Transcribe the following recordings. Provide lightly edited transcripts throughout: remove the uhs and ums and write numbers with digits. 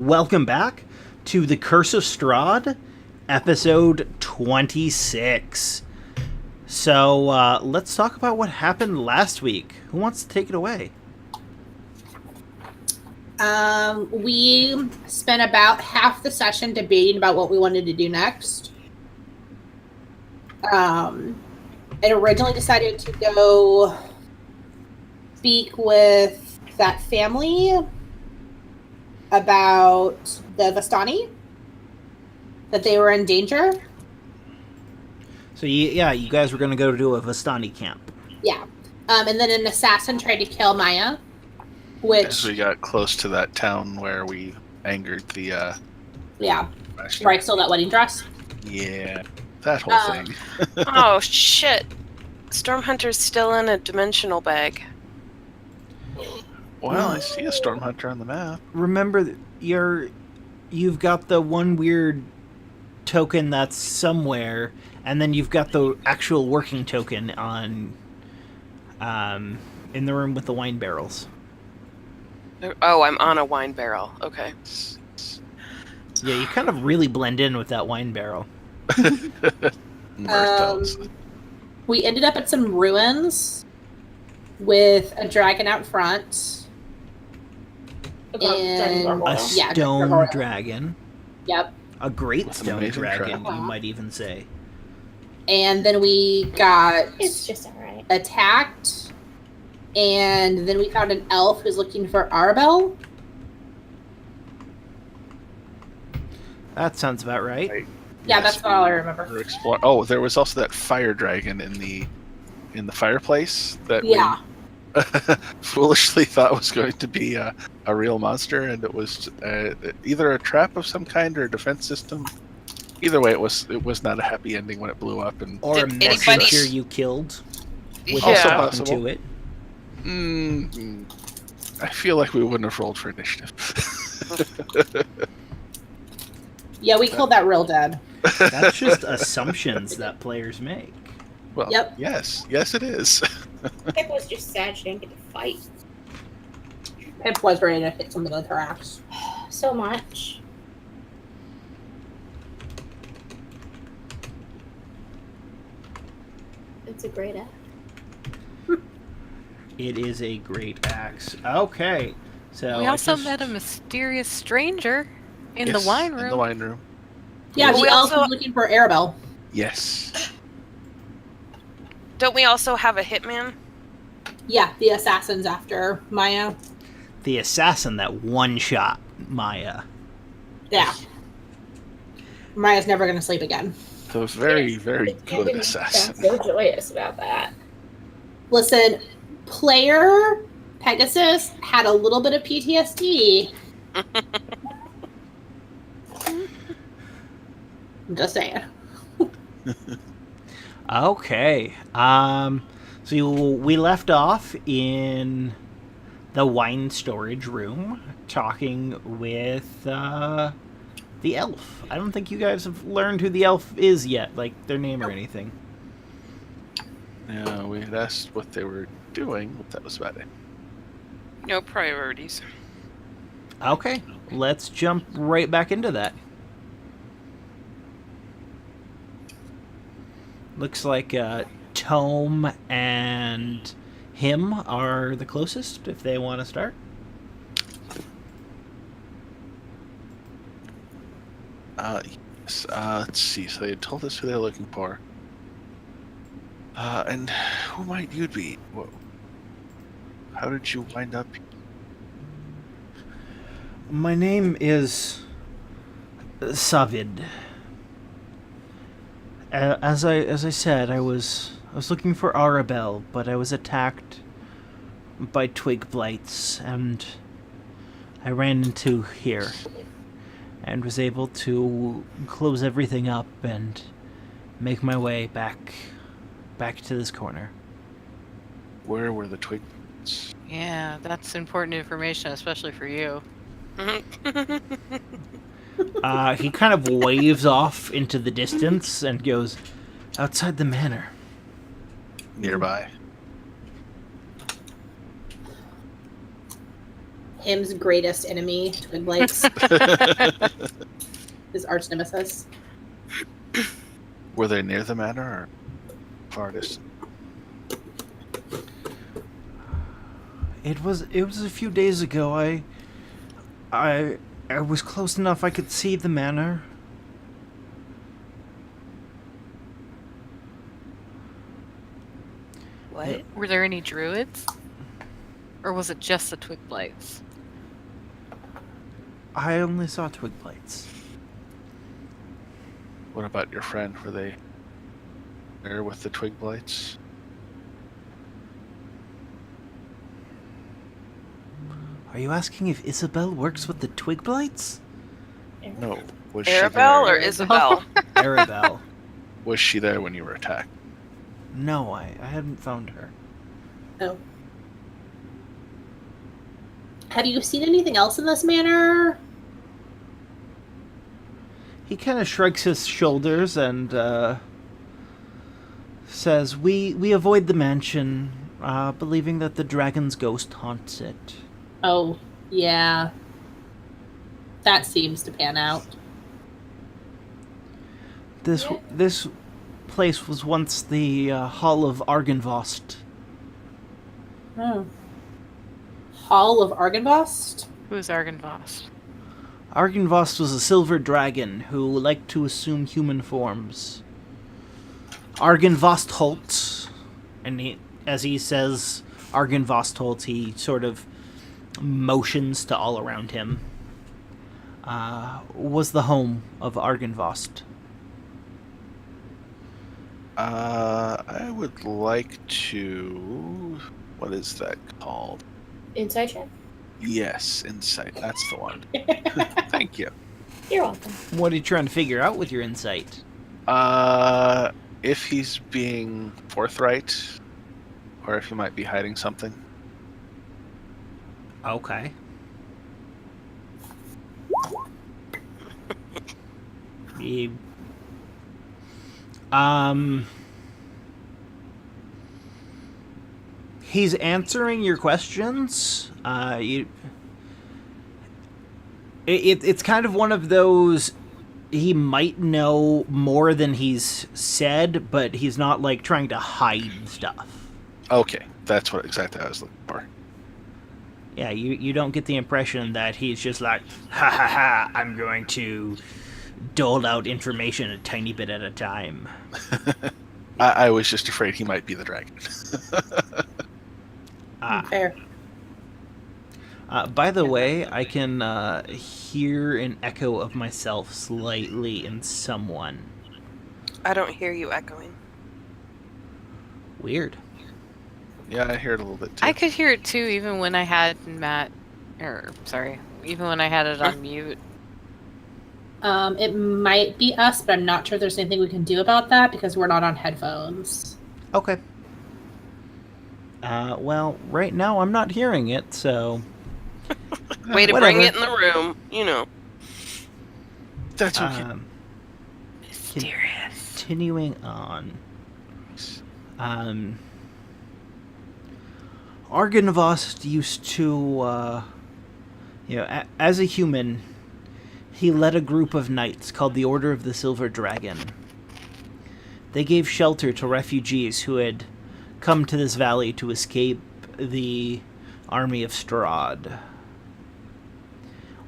Welcome back to The Curse of Strahd, episode 26. So, let's talk about what happened last week. Who wants to take it away? We spent about half the session debating about what we wanted to do next. It originally decided to go speak with that family about the Vistani, that they were in danger. So, you guys were going to go to a Vistani camp. Yeah. And then an assassin tried to kill Maya, which... As we got close to that town where we angered the, Yeah. Where I stole that wedding dress. Yeah. That whole thing. Oh, shit. Stormhunter's still in a dimensional bag. Well, I see a Stormhunter on the map. Remember, you've got the one weird token that's somewhere, and then you've got the actual working token on, in the room with the wine barrels. Oh, I'm on a wine barrel. Okay. Yeah, you kind of really blend in with that wine barrel. We ended up at some ruins with a dragon out front. And a stone dragon. Yep. A great stone dragon, trap. you might even say. And then we got It's just alright. attacked. And then we found an elf who's looking for Arbel. That sounds about right. Yeah, that's all I remember. Oh, there was also that fire dragon in the fireplace that Yeah. we foolishly thought was going to be a real monster, and it was either a trap of some kind or a defense system. Either way, it was not a happy ending when it blew up. And Or a Did messenger anybody- you killed with Yeah. a Also button possible. to it. I feel like we wouldn't have rolled for initiative. Yeah, we killed that real dead. That's just assumptions that players make. Well, Yep. yes, it is. Pip was just sad she didn't get to fight Pip was ready to hit something with her axe. so much. It's a great act. It is a great axe. Okay, so We I also just- met a mysterious stranger in Yes, the wine room. In the wine room. Yeah, Well, the we elf also- was looking for Arabelle. Yes. Don't we also have a hitman? Yeah, the assassin's after Maya. the assassin that one-shot Maya. Yeah. Maya's never gonna sleep again. The very, very good assassin. I'm so joyous about that. Listen, player Pegasus had a little bit of PTSD. I'm just saying. Okay. We left off in the wine storage room talking with the elf. I don't think you guys have learned who the elf is yet, like their name or anything. Yeah, we had asked what they were doing, but that was about it. No priorities. Okay, let's jump right back into that. Looks like Tome and him are the closest, if they want to start. Yes. Let's see. So they had told us who they're looking for. And who might you be? Whoa. How did you wind up? My name is Savid. As I said, I was looking for Arabelle, but I was attacked by twig blights, and I ran into here, and was able to close everything up and make my way back to this corner. Where were the twigs? Yeah, that's important information, especially for you. He kind of waves off into the distance and goes, outside the manor. Nearby. Im's greatest enemy, Twin Blades, his arch nemesis. Were they near the manor or far distant? It was a few days ago. I was close enough I could see the manor. What? Were there any druids? Or was it just the twig blights? I only saw twig blights. What about your friend? Were they there with the twig blights? Are you asking if Isabel works with the twig blights? No. Was she Arabelle there? or Isabel? Arabelle. Was she there when you were attacked? No, I hadn't found her. Oh. Have you seen anything else in this manor? He kind of shrugs his shoulders and says, We avoid the mansion, believing that the dragon's ghost haunts it. Oh, yeah. That seems to pan out. This place was once the Hall of Argenvost. Oh. Hall of Argenvost? Who's Argenvost? Argenvost was a silver dragon who liked to assume human forms. Argenvostholt, and as he says Argenvostholt, he sort of motions to all around him, was the home of Argenvost. I would like to... What is that called? Inside check. Yes, insight. That's the one. Thank you. You're welcome. What are you trying to figure out with your insight? If he's being forthright, or if he might be hiding something. Okay. He, he's answering your questions. It's kind of one of those. He might know more than he's said, but he's not like trying to hide stuff. Okay, that's what exactly I was looking for. Yeah, you don't get the impression that he's just like, ha ha ha, I'm going to dole out information a tiny bit at a time. I was just afraid he might be the dragon. Fair. By the way, I can hear an echo of myself slightly in someone. I don't hear you echoing. Weird. Yeah, I hear it a little bit too. I could hear it too, even when I had even when I had it on mute. It might be us, but I'm not sure there's anything we can do about that because we're not on headphones. Okay. Well, right now I'm not hearing it, so... Way to whatever. bring it in the room, you know. That's okay. Mysterious. Continuing on. Argenvost used to, as a human, he led a group of knights called the Order of the Silver Dragon. They gave shelter to refugees who had come to this valley to escape the army of Strahd.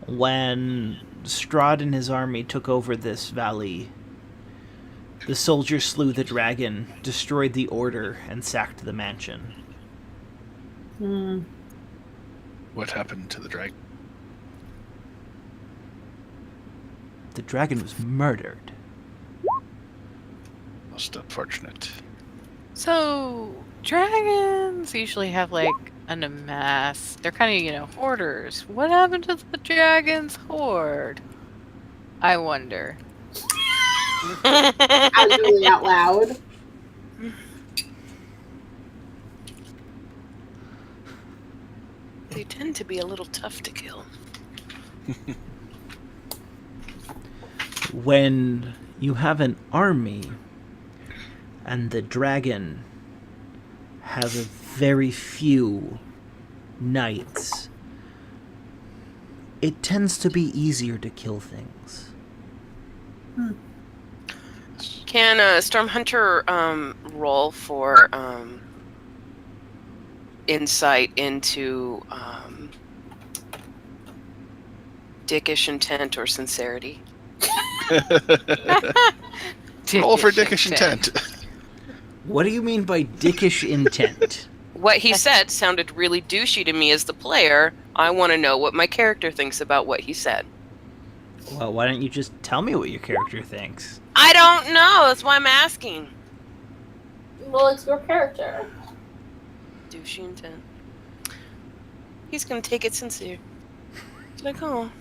When Strahd and his army took over this valley, the soldiers slew the dragon, destroyed the order, and sacked the mansion. What happened to the dragon? The dragon was murdered. Most unfortunate. So, dragons usually have like an amass. They're kind of, hoarders. What happened to the dragon's hoard? I wonder. Absolutely out loud. They tend to be a little tough to kill. When you have an army and the dragon has a very few knights, it tends to be easier to kill things. Can Stormhunter roll for insight into dickish intent or sincerity? Roll for dickish intent. What do you mean by dickish intent? What he said sounded really douchey to me as the player. I want to know what my character thinks about what he said. Well, why don't you just tell me what your character thinks? I don't know. That's why I'm asking. Well, it's your character. Douchey intent. He's gonna take it sincere. It's like, oh.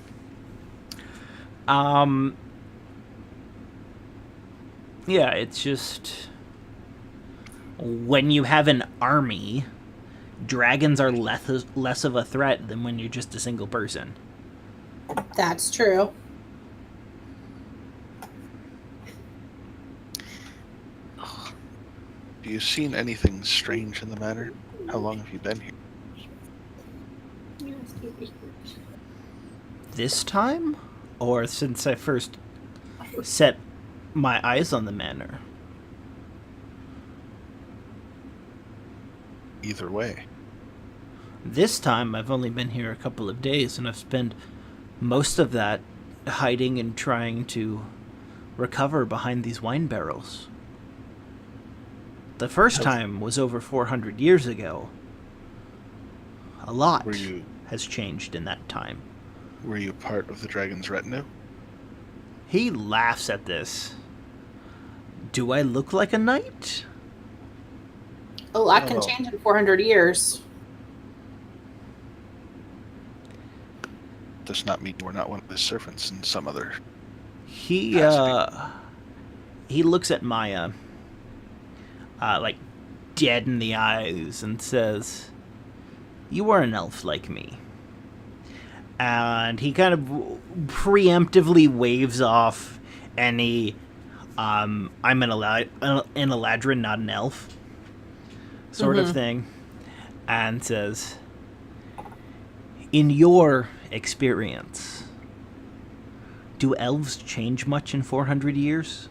Yeah, it's just... When you have an army, dragons are less of a threat than when you're just a single person. That's true. Have you seen anything strange in the manor? How long have you been here? This time? Or since I first set my eyes on the manor? Either way. This time, I've only been here a couple of days, and I've spent most of that hiding and trying to recover behind these wine barrels. The first time was over 400 years ago. A lot has changed in that time. Were you part of the dragon's retinue? He laughs at this. Do I look like a knight? A lot can Oh. change in 400 years. Does not mean we're not one of his servants in some other... He looks at Maya, like dead in the eyes, and says, "You are an elf like me." And he kind of preemptively waves off any, I'm an Eladrin, not an elf, sort of thing, and says, "In your experience, do elves change much in 400 years?"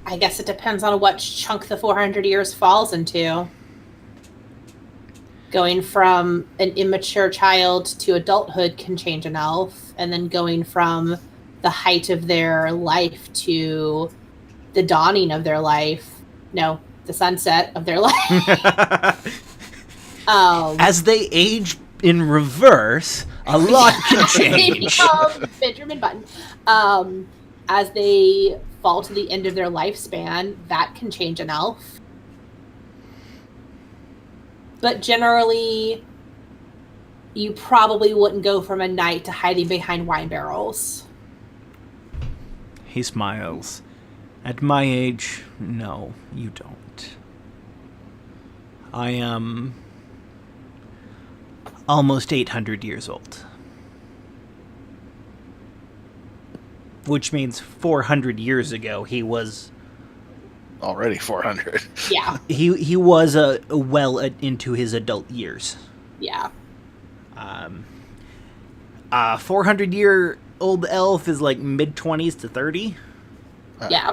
I guess it depends on what chunk the 400 years falls into. Going from an immature child to adulthood can change an elf, and then going from the height of their life to the dawning of their life. No, the sunset of their life. As they age in reverse, a lot can They change. become Benjamin Button. As they fall to the end of their lifespan, that can change an elf. But generally, you probably wouldn't go from a knight to hiding behind wine barrels. He smiles. At my age, no, you don't. I am almost 800 years old. Which means 400 years ago he was... Already 400. Yeah, He was well into his adult years. yeah. 400-year-old elf is like mid-20s to 30. Yeah.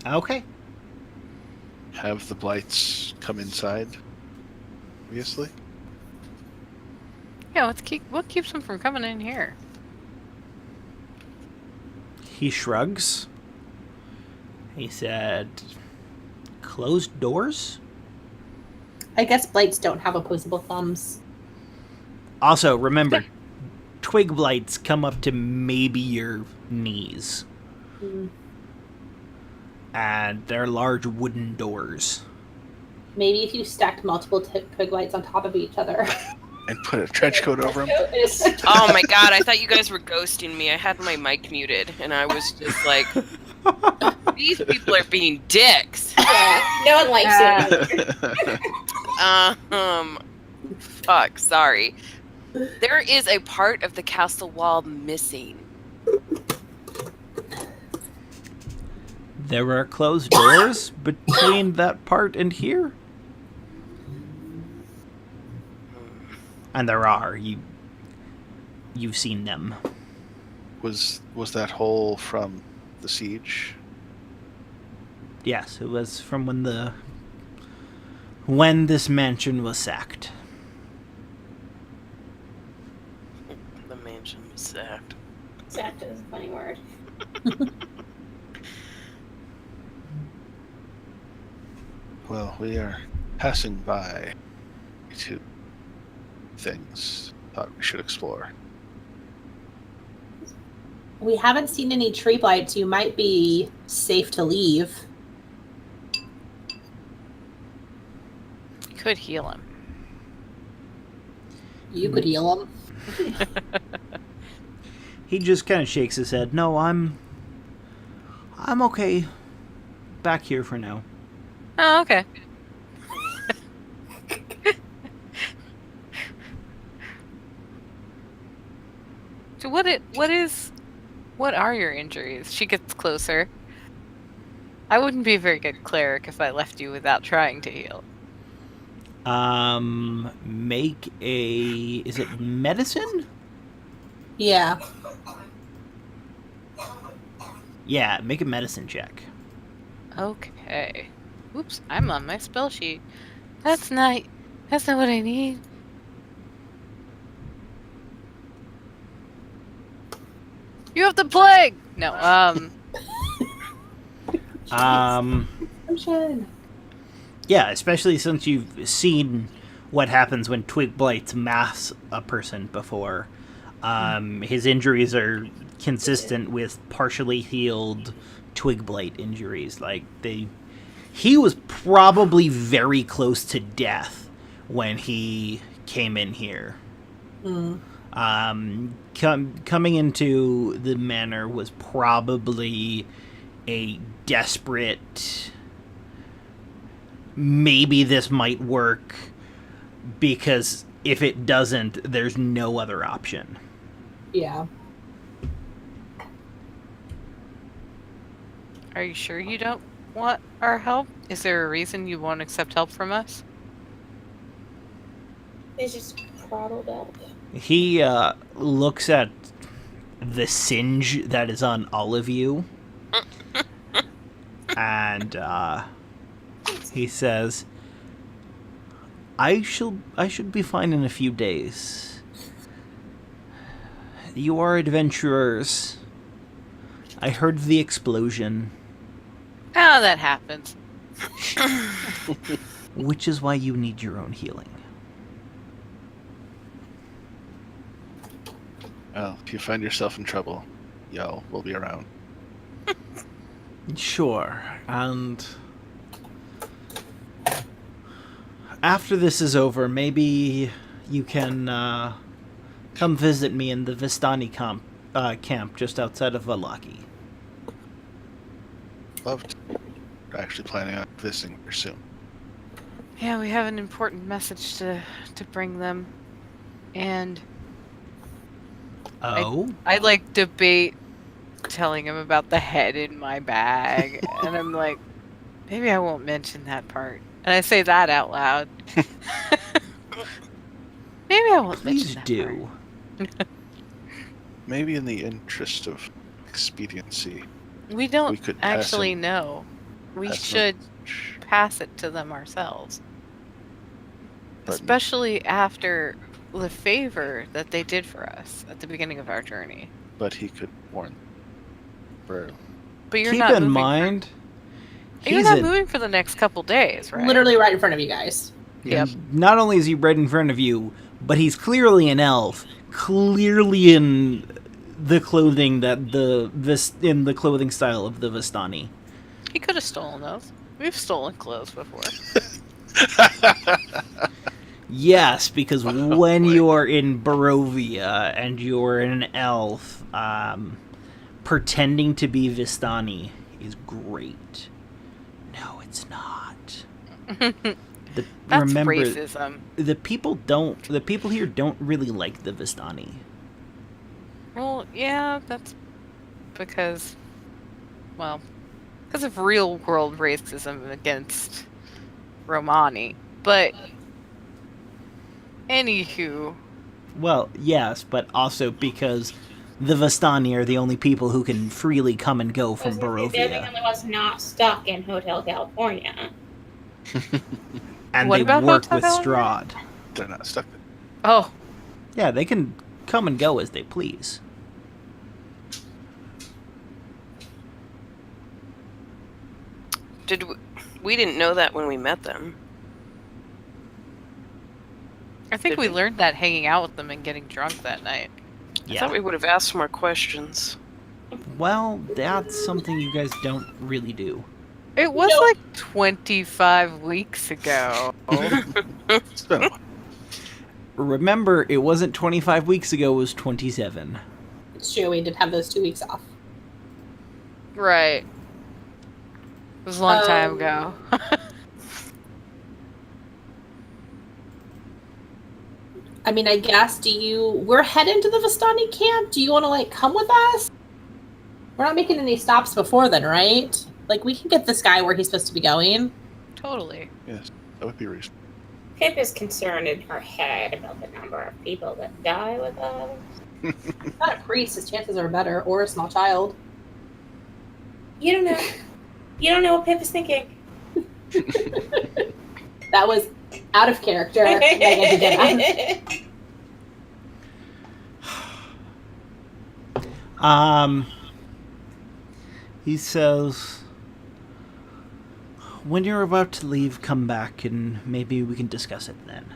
Okay. Have the blights come inside? Obviously. Yeah, what keeps them from coming in here? He shrugs. He said, "Closed doors?" I guess blights don't have opposable thumbs. Also, remember, twig blights come up to maybe your knees. And they're large wooden doors. Maybe if you stacked multiple twig lights on top of each other. And put a trench coat over them? Oh my god, I thought you guys were ghosting me. I had my mic muted, and I was just like, these people are being dicks. Yeah, no one likes it. Fuck, sorry. There is a part of the castle wall missing. There are closed doors between that part and here? And there are. You've seen them. Was that hole from the siege? Yes, it was from when this mansion was sacked. The mansion was sacked. Sacked is a funny word. Well, we are passing by two things thought we should explore. We haven't seen any tree blights. You might be safe to leave. Could heal him. You could heal him. He just kind of shakes his head. No, I'm okay. Back here for now. Oh, okay. So what are your injuries? She gets closer. I wouldn't be a very good cleric if I left you without trying to heal. Make a... Is it medicine? Yeah. Yeah, make a medicine check. Okay. Oops, I'm on my spell sheet. That's not what I need. You have the plague! No, Yeah, especially since you've seen what happens when twig blights mass a person before. His injuries are consistent with partially healed twig blight injuries. Like, he was probably very close to death when he came in here. Coming into the manor was probably a desperate... Maybe this might work, because if it doesn't, there's no other option. Yeah. are you sure you don't want our help? Is there a reason you won't accept help from us? He's just throttled up. He looks at the singe that is on all of you, and he says, I should be fine in a few days. You are adventurers. I heard the explosion. Oh, that happens. Which is why you need your own healing. Well, if you find yourself in trouble, yell. We'll be around. Sure, and after this is over, maybe you can come visit me in the Vistani camp just outside of Valaki. Loved. Actually planning on visiting her soon. Yeah, we have an important message to bring them. And Oh? I like debate telling him about the head in my bag. And I'm like, maybe I won't mention that part. And I say that out loud. Maybe I won't Please mention that do. part. Maybe in the interest of expediency, We don't we could pass actually him- know. We pass should him- pass it to them ourselves. But- Especially after the favor that they did for us at the beginning of our journey. But he could warn. For But you're Keep not in moving mind, you're he's not a- moving for the next couple days, right? Literally right in front of you guys. Yep. not only is he right in front of you, but he's clearly an elf, clearly in the clothing that in the clothing style of the Vistani. He could have stolen those. We've stolen clothes before. Yes, because when you are in Barovia and you're an elf, pretending to be Vistani is great. No, it's not. That's remember, racism. the people here don't really like the Vistani. Well, yeah, that's because, well, because of real world racism against Romani. But anywho, Well, yes, but also because the Vistani are the only people who can freely come and go from They're the Barovia. only ones not stuck in Hotel California. And What they about work Hotel with California? Strahd. They're not stuck. oh, Yeah, they can come and go as they please. We didn't know that when we met them. I think Did we we? learned that hanging out with them and getting drunk that night. I thought we would have asked more questions. Well, that's something you guys don't really do. It was No. like 25 weeks ago. It's been a while. Remember, it wasn't 25 weeks ago, it was 27. It's true, we did have those 2 weeks off. Right. It was a long time ago. I mean, I guess, we're heading to the Vistani camp. Do you want to, like, come with us? We're not making any stops before then, right? Like, we can get this guy where he's supposed to be going. Totally. Yes, that would be reasonable. Pip is concerned in her head about the number of people that die with us. Not a priest, his chances are better, or a small child. You don't know. You don't know what Pip is thinking. That was out of character. Megan did that. He says, when you're about to leave, come back and maybe we can discuss it then.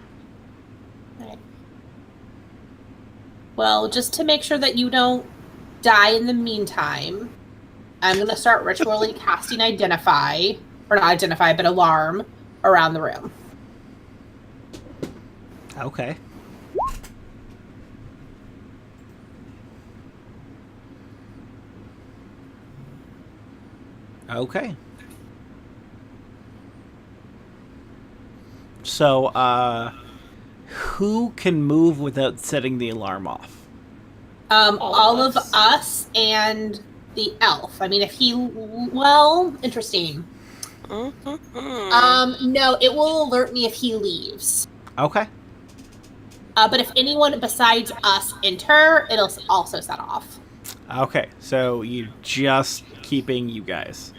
Well, just to make sure that you don't die in the meantime, I'm going to start ritually casting Identify, or not Identify, but Alarm around the room. Okay. Okay. So, who can move without setting the alarm off? All of us and the elf. I mean, if he... Well, interesting. No, it will alert me if he leaves. Okay. But if anyone besides us enter, it'll also set off. Okay, so you just keeping you guys.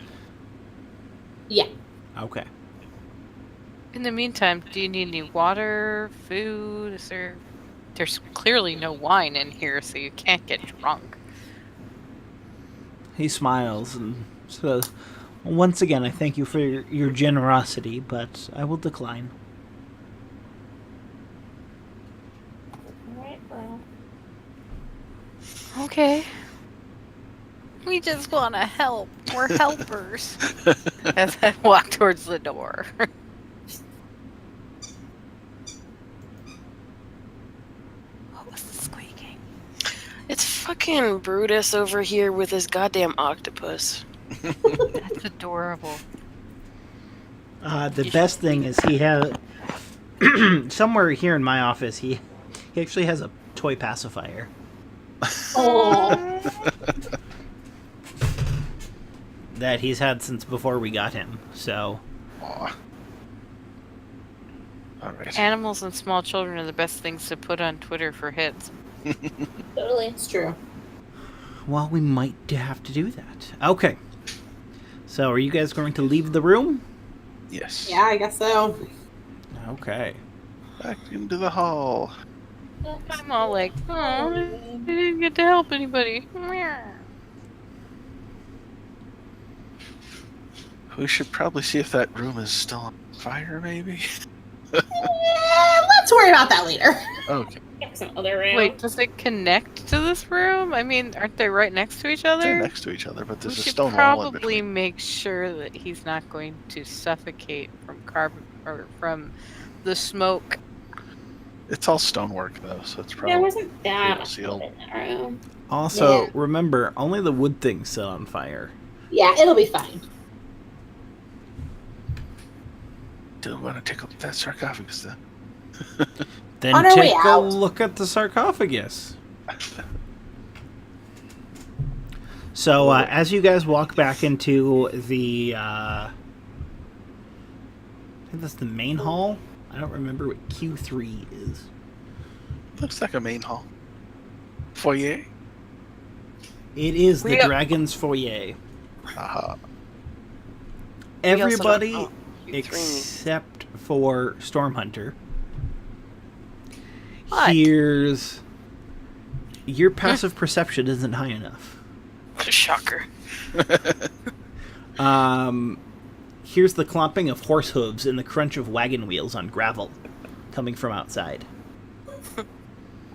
Yeah. Okay. In the meantime, do you need any water, food? There's clearly no wine in here, so you can't get drunk. He smiles and says, once again, I thank you for your generosity, but I will decline. Alright, well. Okay. We just want to help. We're helpers. As I walk towards the door. What was the squeaking? It's fucking Brutus over here with his goddamn octopus. That's adorable. The best thing is he has... somewhere here in my office, he actually has a toy pacifier. Oh. That he's had since before we got him, so... Aw. All right. Animals and small children are the best things to put on Twitter for hits. Totally, it's true. Well, we might have to do that. Okay. So, are you guys going to leave the room? Yes. Yeah, I guess so. Okay. Back into the hall. I'm all like, oh, I didn't get to help anybody. We should probably see if that room is still on fire, maybe? Let's worry about that later. Okay. Get some other room. Wait, does it connect to this room? I mean, aren't they right next to each other? They're next to each other, but We there's a should stone wall in probably between. make sure that he's not going to suffocate from carbon or from the smoke. It's all stonework, though, so it's There probably... wasn't that much sealed. in that room. Also, Yeah. remember, only the wood things set on fire. Yeah, it'll be fine. Do want to take a look at that sarcophagus, then? Then On our way take a out. look at the sarcophagus. So as you guys walk back into the, I think that's the main hall. I don't remember what Q3 is. Looks like a main hall. Foyer. It is the We- Dragon's Foyer. Aha. We also don't- Everybody oh, Q3. except for Stormhunter What? hears your passive perception isn't high enough. Shocker. Here's the clomping of horse hooves and the crunch of wagon wheels on gravel coming from outside.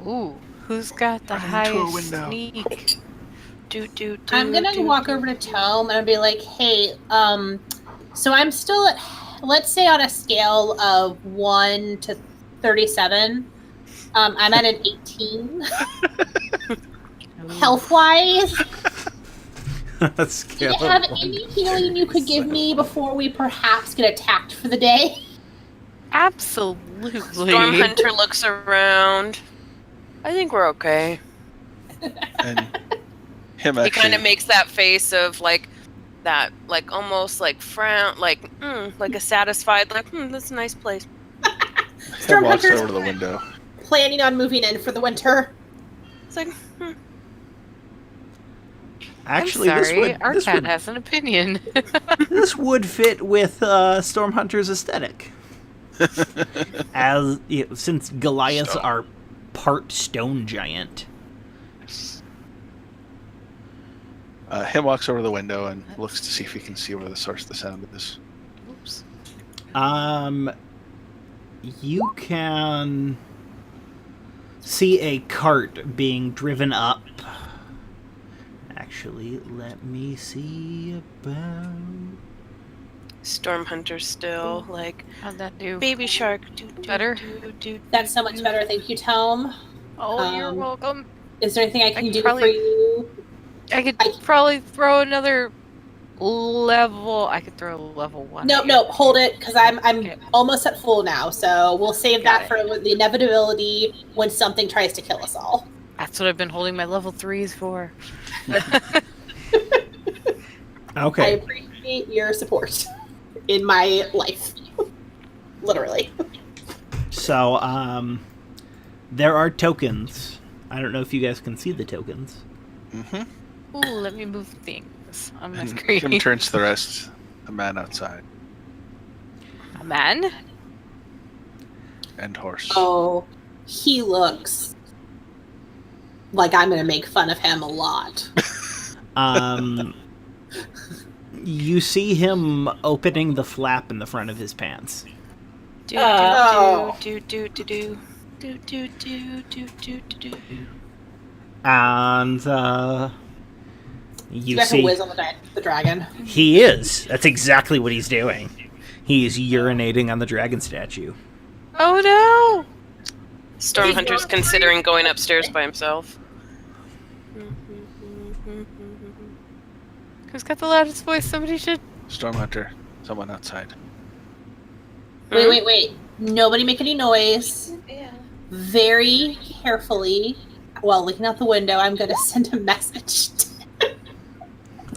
Ooh, who's got the Run into a highest window. sneak? I'm gonna walk over to Tome and I'll be like, hey, so I'm still at, let's say on a scale of 1 to 37, I'm at an 18. Health-wise, do Scale you of have 1 any to healing you could give me before we perhaps get attacked for the day? Absolutely. Stormhunter looks around. I think we're okay. And him He actually. kind of makes that face of like that, like almost like frown, like a satisfied, like that's a nice place. Him walks Stormhunter's over to the window. planning on moving in for the winter. It's like Actually, I'm sorry, our this cat would has an opinion. this would fit with Stormhunter's aesthetic, as since Goliaths Stone. are part stone giant. Him walks over to the window and looks to see if he can see where the source of the sound is. Oops. You can see a cart being driven up. Actually, let me see about. Stormhunter still like How'd that do? baby shark. Better? That's so much better. Thank you, Tome. Oh, you're Um, welcome. Is there anything I can could do probably- for you? I could I- probably throw another level. I could throw level 1. No, at you. no, hold it, because I'm Okay. almost at full now. So we'll save Got that for the inevitability when something tries to kill us all. That's what I've been holding my level 3s for. I Okay, appreciate your support in my life, literally. so there are tokens. I don't know if you guys can see the tokens. Mm-hmm. Ooh, let me move things on my And screen. him turns to the rest. The man outside. A man? And horse. Oh, he looks like I'm going to make fun of him a lot. You see him opening the flap in the front of his pants. Oh. And You you guys can see whiz on the dragon. he is. That's exactly what he's doing. He is urinating on the dragon statue. Oh no! Stormhunter's considering going upstairs by himself. Who's got the loudest voice? Somebody should. Stormhunter. Someone outside. Wait. Nobody make any noise. Very carefully, while looking out the window, I'm going to send a message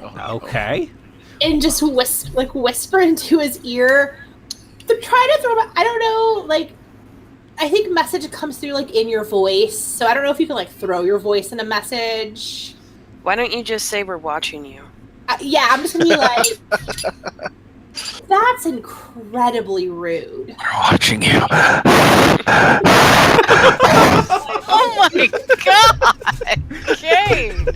Oh, Okay. and just whisper into his ear. Try to throw him. I don't know. Like, I think message comes through like in your voice, so I don't know if you can like throw your voice in a message. Why don't you just say we're watching you? Yeah, I'm just gonna be like, that's incredibly rude. We're watching you. Oh my god! Jane!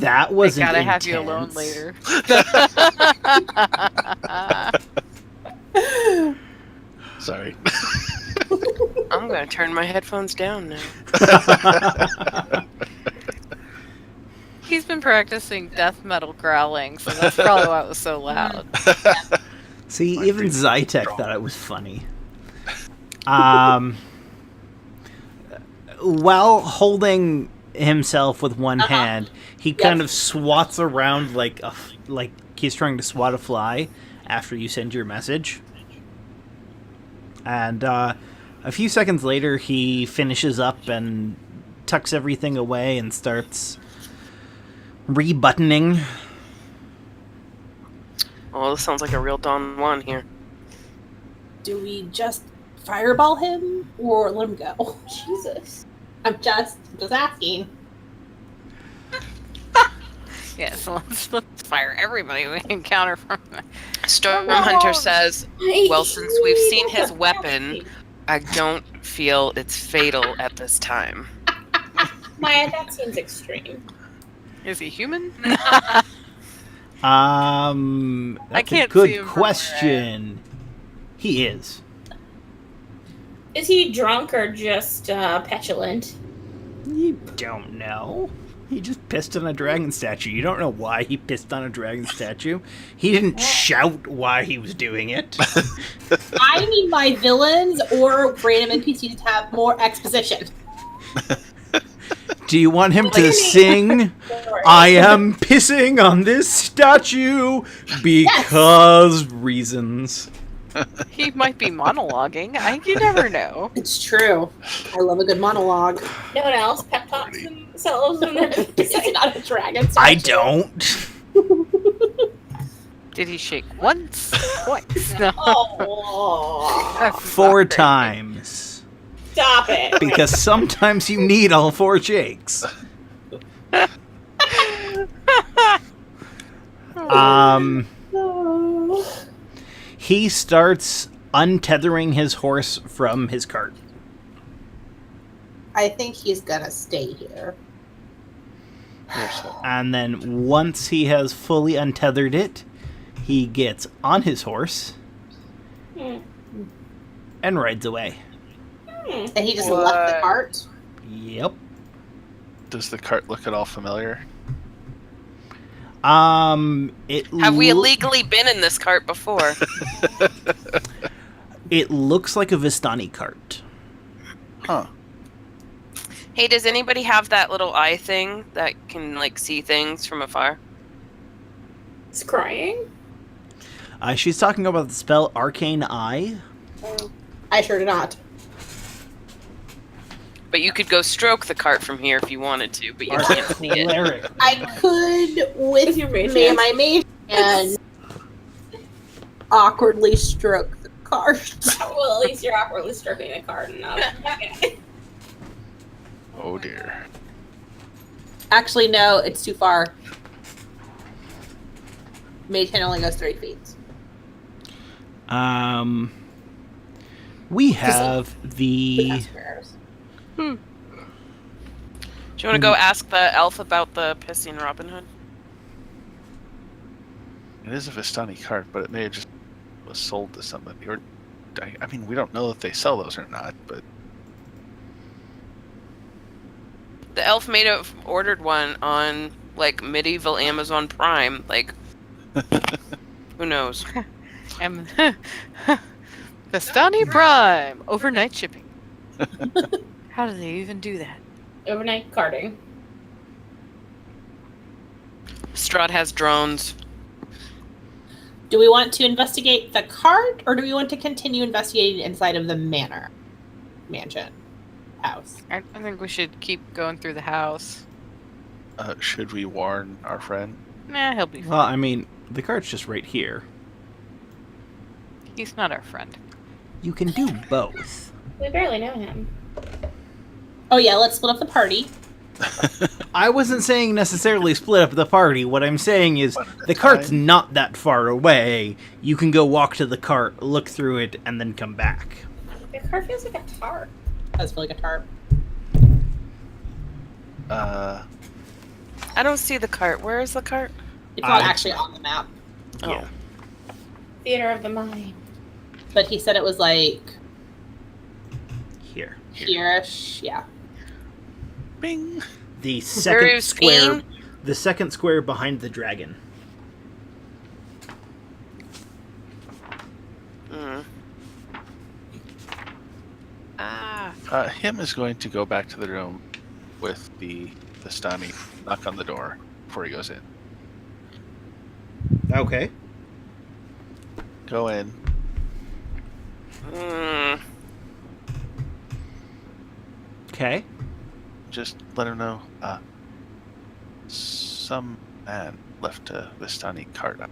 That I was gotta intense. have you alone later. Sorry. I'm gonna turn my headphones down now. He's been practicing death metal growling, so that's probably why it was so loud. See, My even breathing Zytek strong. thought it was funny. While holding himself with one hand, he kind of swats around like he's trying to swat a fly after you send your message. And a few seconds later, he finishes up and tucks everything away and starts rebuttoning. Oh, this sounds like a real Don Juan here. Do we just fireball him or let him go? Jesus. I'm just asking. Yeah, so let's fire everybody we encounter from Storm No. Hunter says, I well, since we've hate seen his that. weapon, I don't feel it's fatal at this time. Maya, that seems extreme. Is he human? That's can't a good see him from where I am. question. He is. Is he drunk or just petulant? You don't know. He just pissed on a dragon statue. You don't know why he pissed on a dragon statue. He didn't shout why he was doing it. I need my villains or random NPCs to have more exposition. Do you want him to Like- sing, I am pissing on this statue because reasons? He might be monologuing. You never know. It's true. I love a good monologue. No one else pep talks themselves when they're It's not a dragon I statue. don't. Did he shake once? Twice? No. Oh, That's 4 not great. times. stop it. Because sometimes you need all 4 shakes. He starts untethering his horse from his cart. I think he's gonna stay here. And then once he has fully untethered it, he gets on his horse Hmm. and rides away. And he just left the What? cart. Yep. Does the cart look at all familiar? It Have we loo- illegally been in this cart before? It looks like a Vistani cart. Huh. Hey, does anybody have that little eye thing that can, like, see things from afar? It's crying. She's talking about the spell Arcane Eye. I sure do not. But you could go stroke the cart from here if you wanted to, but you can't see it. Cleric. I could, with your mage my hand. mage hand, awkwardly stroke the cart. Well, at least you're awkwardly stroking a card and not. Okay. Oh dear. Actually, no, it's too far. Mage hand only goes 3 feet. We have the... With squares. Do you want to go ask the elf about the pissing Robin Hood? It is a Vistani cart, but it may have just was sold to somebody. Or, I mean, we don't know if they sell those or not, but The elf may have ordered one on, like, medieval Amazon Prime. Like, who knows? Vistani Prime overnight shipping. How do they even do that? Overnight carding. Strahd has drones. Do we want to investigate the cart, or do we want to continue investigating inside of the mansion house? I think we should keep going through the house. should we warn our friend? Nah, he'll be fine. Well, I mean, the cart's just right here. He's not our friend. You can do both. We barely know him. Oh yeah, let's split up the party. I wasn't saying necessarily split up the party. What I'm saying is One at a the cart's time. not that far away. You can go walk to the cart, look through it, and then come back. The card feels like a tart. That's really like a tarp. Uh, I don't see the cart. Where is the cart? It's not I- actually on the map, Oh. Yeah. Theater of the mind. but he said it was like Here. here-ish. Yeah. bing. The Where second is square. Bean? The second square behind the dragon. Mm. Ah. Him is going to go back to the room with the Vistani, knock on the door before he goes in. Okay. Go in. Mm. Okay. just let him know. Some man left a Vistani card up.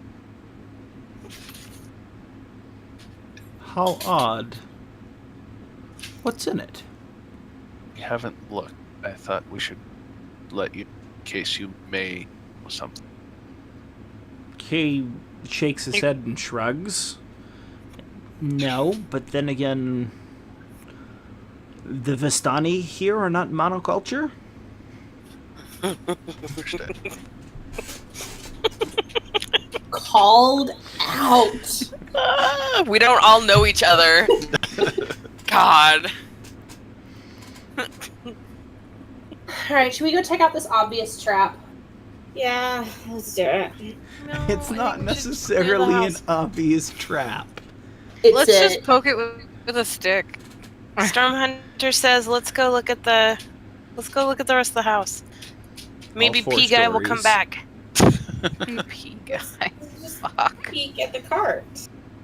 How odd. What's in it? We haven't looked. I thought we should let you, in case you may know something. He shakes his head and shrugs. No, but then again, the Vistani here are not monoculture? Understand. Called out. We don't all know each other. God. All right, should we go check out this obvious trap? Yeah, let's do it. No, It's I not think we should necessarily clear the an house. obvious trap. It's Let's just poke it with a stick. Storm Hunter says, "Let's go look at the rest of the house. Maybe four P guy will come stories. back." P guy. Just Fuck. peek at the cart.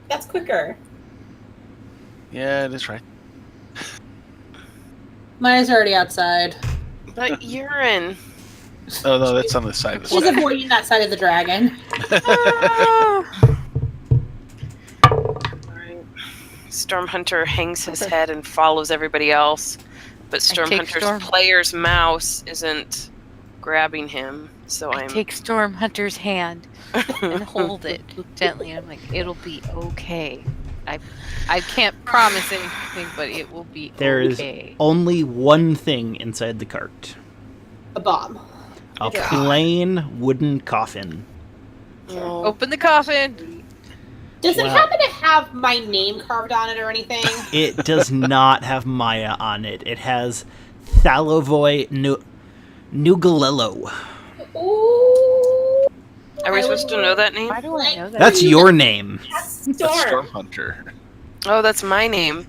That's quicker. Yeah, it is right. Mine's already outside. But urine. Oh no, that's on the side of the She's stack. avoiding that side of the dragon. Alright. Storm Hunter hangs his head and follows everybody else, but Storm take Hunter's Storm- player's mouse isn't grabbing him. So I I'm take Storm Hunter's hand and hold it gently. I'm like, it'll be okay. I can't promise anything, but it will be There is okay. only one thing inside the cart. A bomb. A plain wooden coffin. Oh, Open the coffin. Does it Wow. happen to have my name carved on it or anything? It does not have Maya on it. It has Thalovoi Nugalello. Ooh. Are we supposed to know that name? Why do I know that? That's your name. That's Storm. Storm Hunter. Oh, that's my name.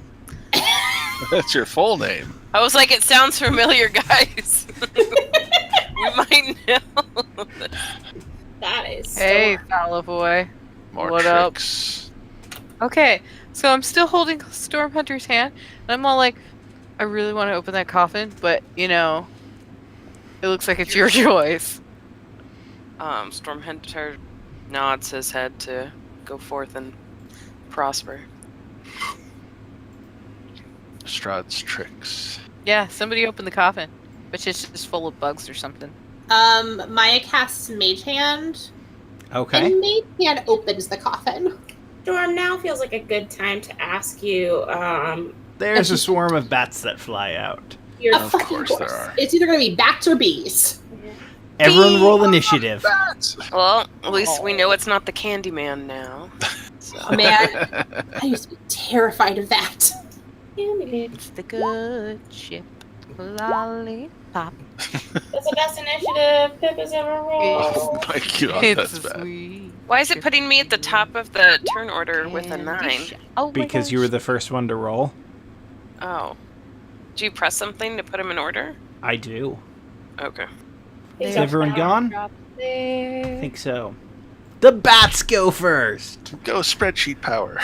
That's your full name. I was like, it sounds familiar, guys. We might know. That is Hey, Storm. fellow boy. More What up? tricks. Okay, so I'm still holding Storm Hunter's hand, and I'm all like, I really want to open that coffin, but, you know, it looks like it's your choice. Storm Hunter nods his head to go forth and prosper. Strahd's tricks. Yeah, somebody open the coffin. But it's just full of bugs or something. Maya casts Mage Hand, Okay. and Mage Hand opens the coffin. Storm, now feels like a good time to ask you, There's a swarm of bats that fly out. your Of fucking course course. there are. It's either going to be bats or bees. Everyone roll initiative. Well, at least we know it's not the Candyman now. So. Oh, man, I used to be terrified of that. It's the good ship. Lollipop. That's the best initiative Pip has ever rolled. Oh my god, It's that's bad. sweet. Why is it putting me at the top of the turn order with a 9? Oh my Because you were gosh. the first one to roll. Oh. Do you press something to put them in order? I do. Okay. Is everyone gone? Drop I there. think so. The bats go first. Go spreadsheet power.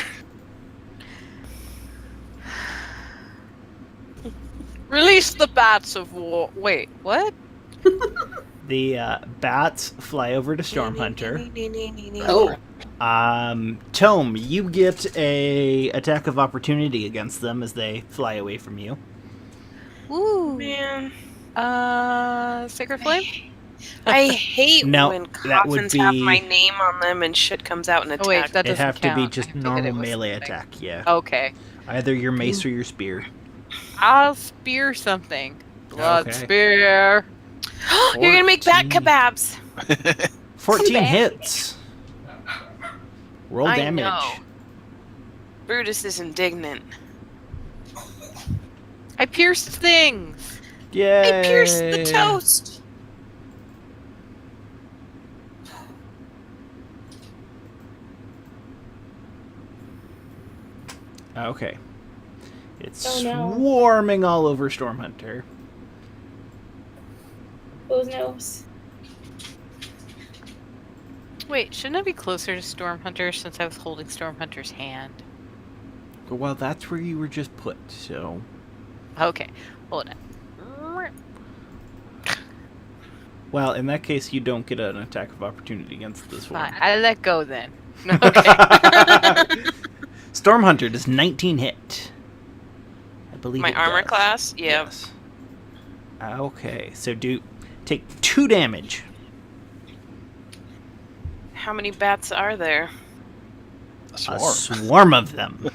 Release the bats of war. Wait, what? The bats fly over to Storm Hunter. Oh. Tome, you get a attack of opportunity against them as they fly away from you. Ooh. Man. Sacred Flame? I hate No, when that would coffins have be- my name on them and shit comes out and attack. Oh wait, that It'd doesn't have to be count. just I figured normal it was melee something. attack, yeah. Okay. Either your mace or your spear. I'll spear something. Blood Okay. spear. You're gonna make bat 14. kebabs. 14 bad. hits. Roll I damage. know. Brutus is indignant. I pierced things. Yay! I pierced the toast. Okay. It's Oh, no. swarming all over Storm Hunter. Whose nose? Wait, shouldn't I be closer to Storm Hunter since I was holding Storm Hunter's hand? Well, that's where you were just put, so... Okay, hold on. Well, in that case, you don't get an attack of opportunity against this one. Fine, I let go then. Okay. Stormhunter does 19 hit. I believe My it armor does. class? Yeah. Yes. Okay, so take 2 damage. How many bats are there? A A swarm. swarm of them.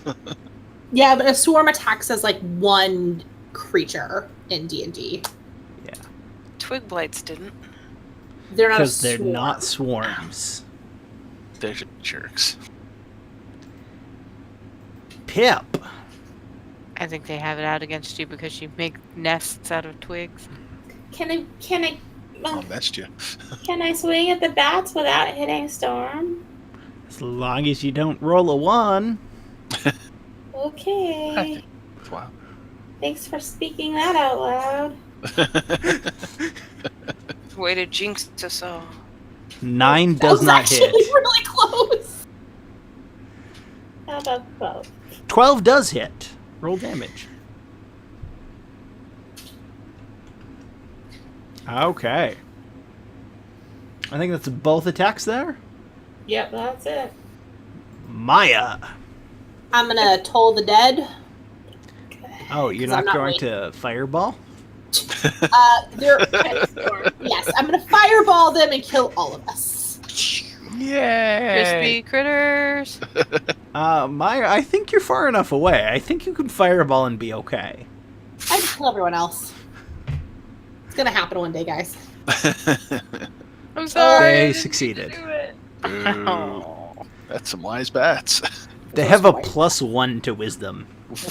Yeah, but a swarm attacks as like one creature in D&D. Yeah, Twig blights didn't. They're not a because they're swarm. not swarms. They're just jerks. Pip. I think they have it out against you because you make nests out of twigs. Can I I messed you. can I swing at the bats without hitting Storm? As long as you don't roll a 1. Okay. Wow. Thanks for speaking that out loud. Way to jinx us all. 9 That does was not actually hit. really close. How about both? 12 does hit. Roll damage. Okay. I think that's both attacks there. Yep, that's it. Maya. I'm gonna toll the dead. Oh, you're 'Cause I'm not not going waiting. to fireball? They're yes, I'm gonna fireball them and kill all of us. Crispy critters. Maya, I think you're far enough away. I think you can fireball and be okay. I just kill everyone else. It's gonna happen one day, guys. I'm sorry. I They didn't succeeded. do it. Boo. That's some wise bats. They have a +1 to wisdom.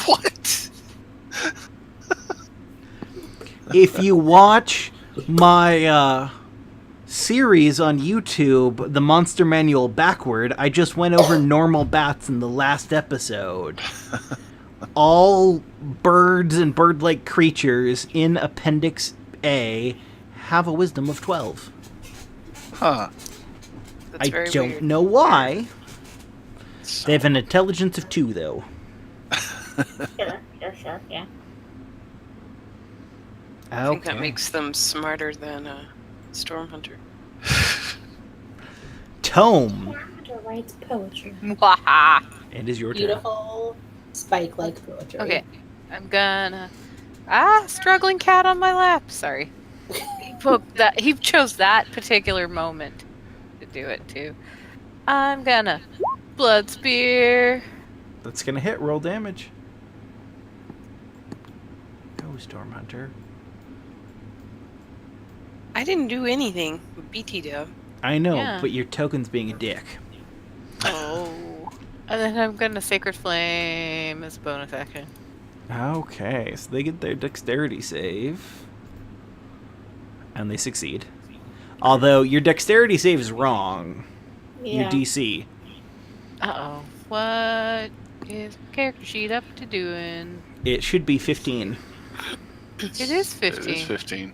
What? If you watch my series on YouTube, The Monster Manual Backward, I just went over normal bats in the last episode. All birds and bird-like creatures in Appendix A have a wisdom of 12. Huh. That's I very don't weird. know why. So, They have an intelligence of 2, though. Sure, yeah. I think that Okay. makes them smarter than Stormhunter. Tome. Hunter writes poetry. Mwaha. It is your turn. Beautiful spike-like poetry. Okay, I'm gonna. Struggling cat on my lap. Sorry. He chose that particular moment to do it too. I'm gonna blood spear. That's gonna hit. Roll damage. Go, Stormhunter. I didn't do anything. BT did. I know, Yeah. but your token's being a dick. Oh. And then I'm gonna sacred flame as a bonus action. Okay, so they get their dexterity save. And they succeed. Although your dexterity save is wrong. Your Yeah. DC. Uh oh. What is character sheet up to doing? It should be 15. It is 15. It is 15.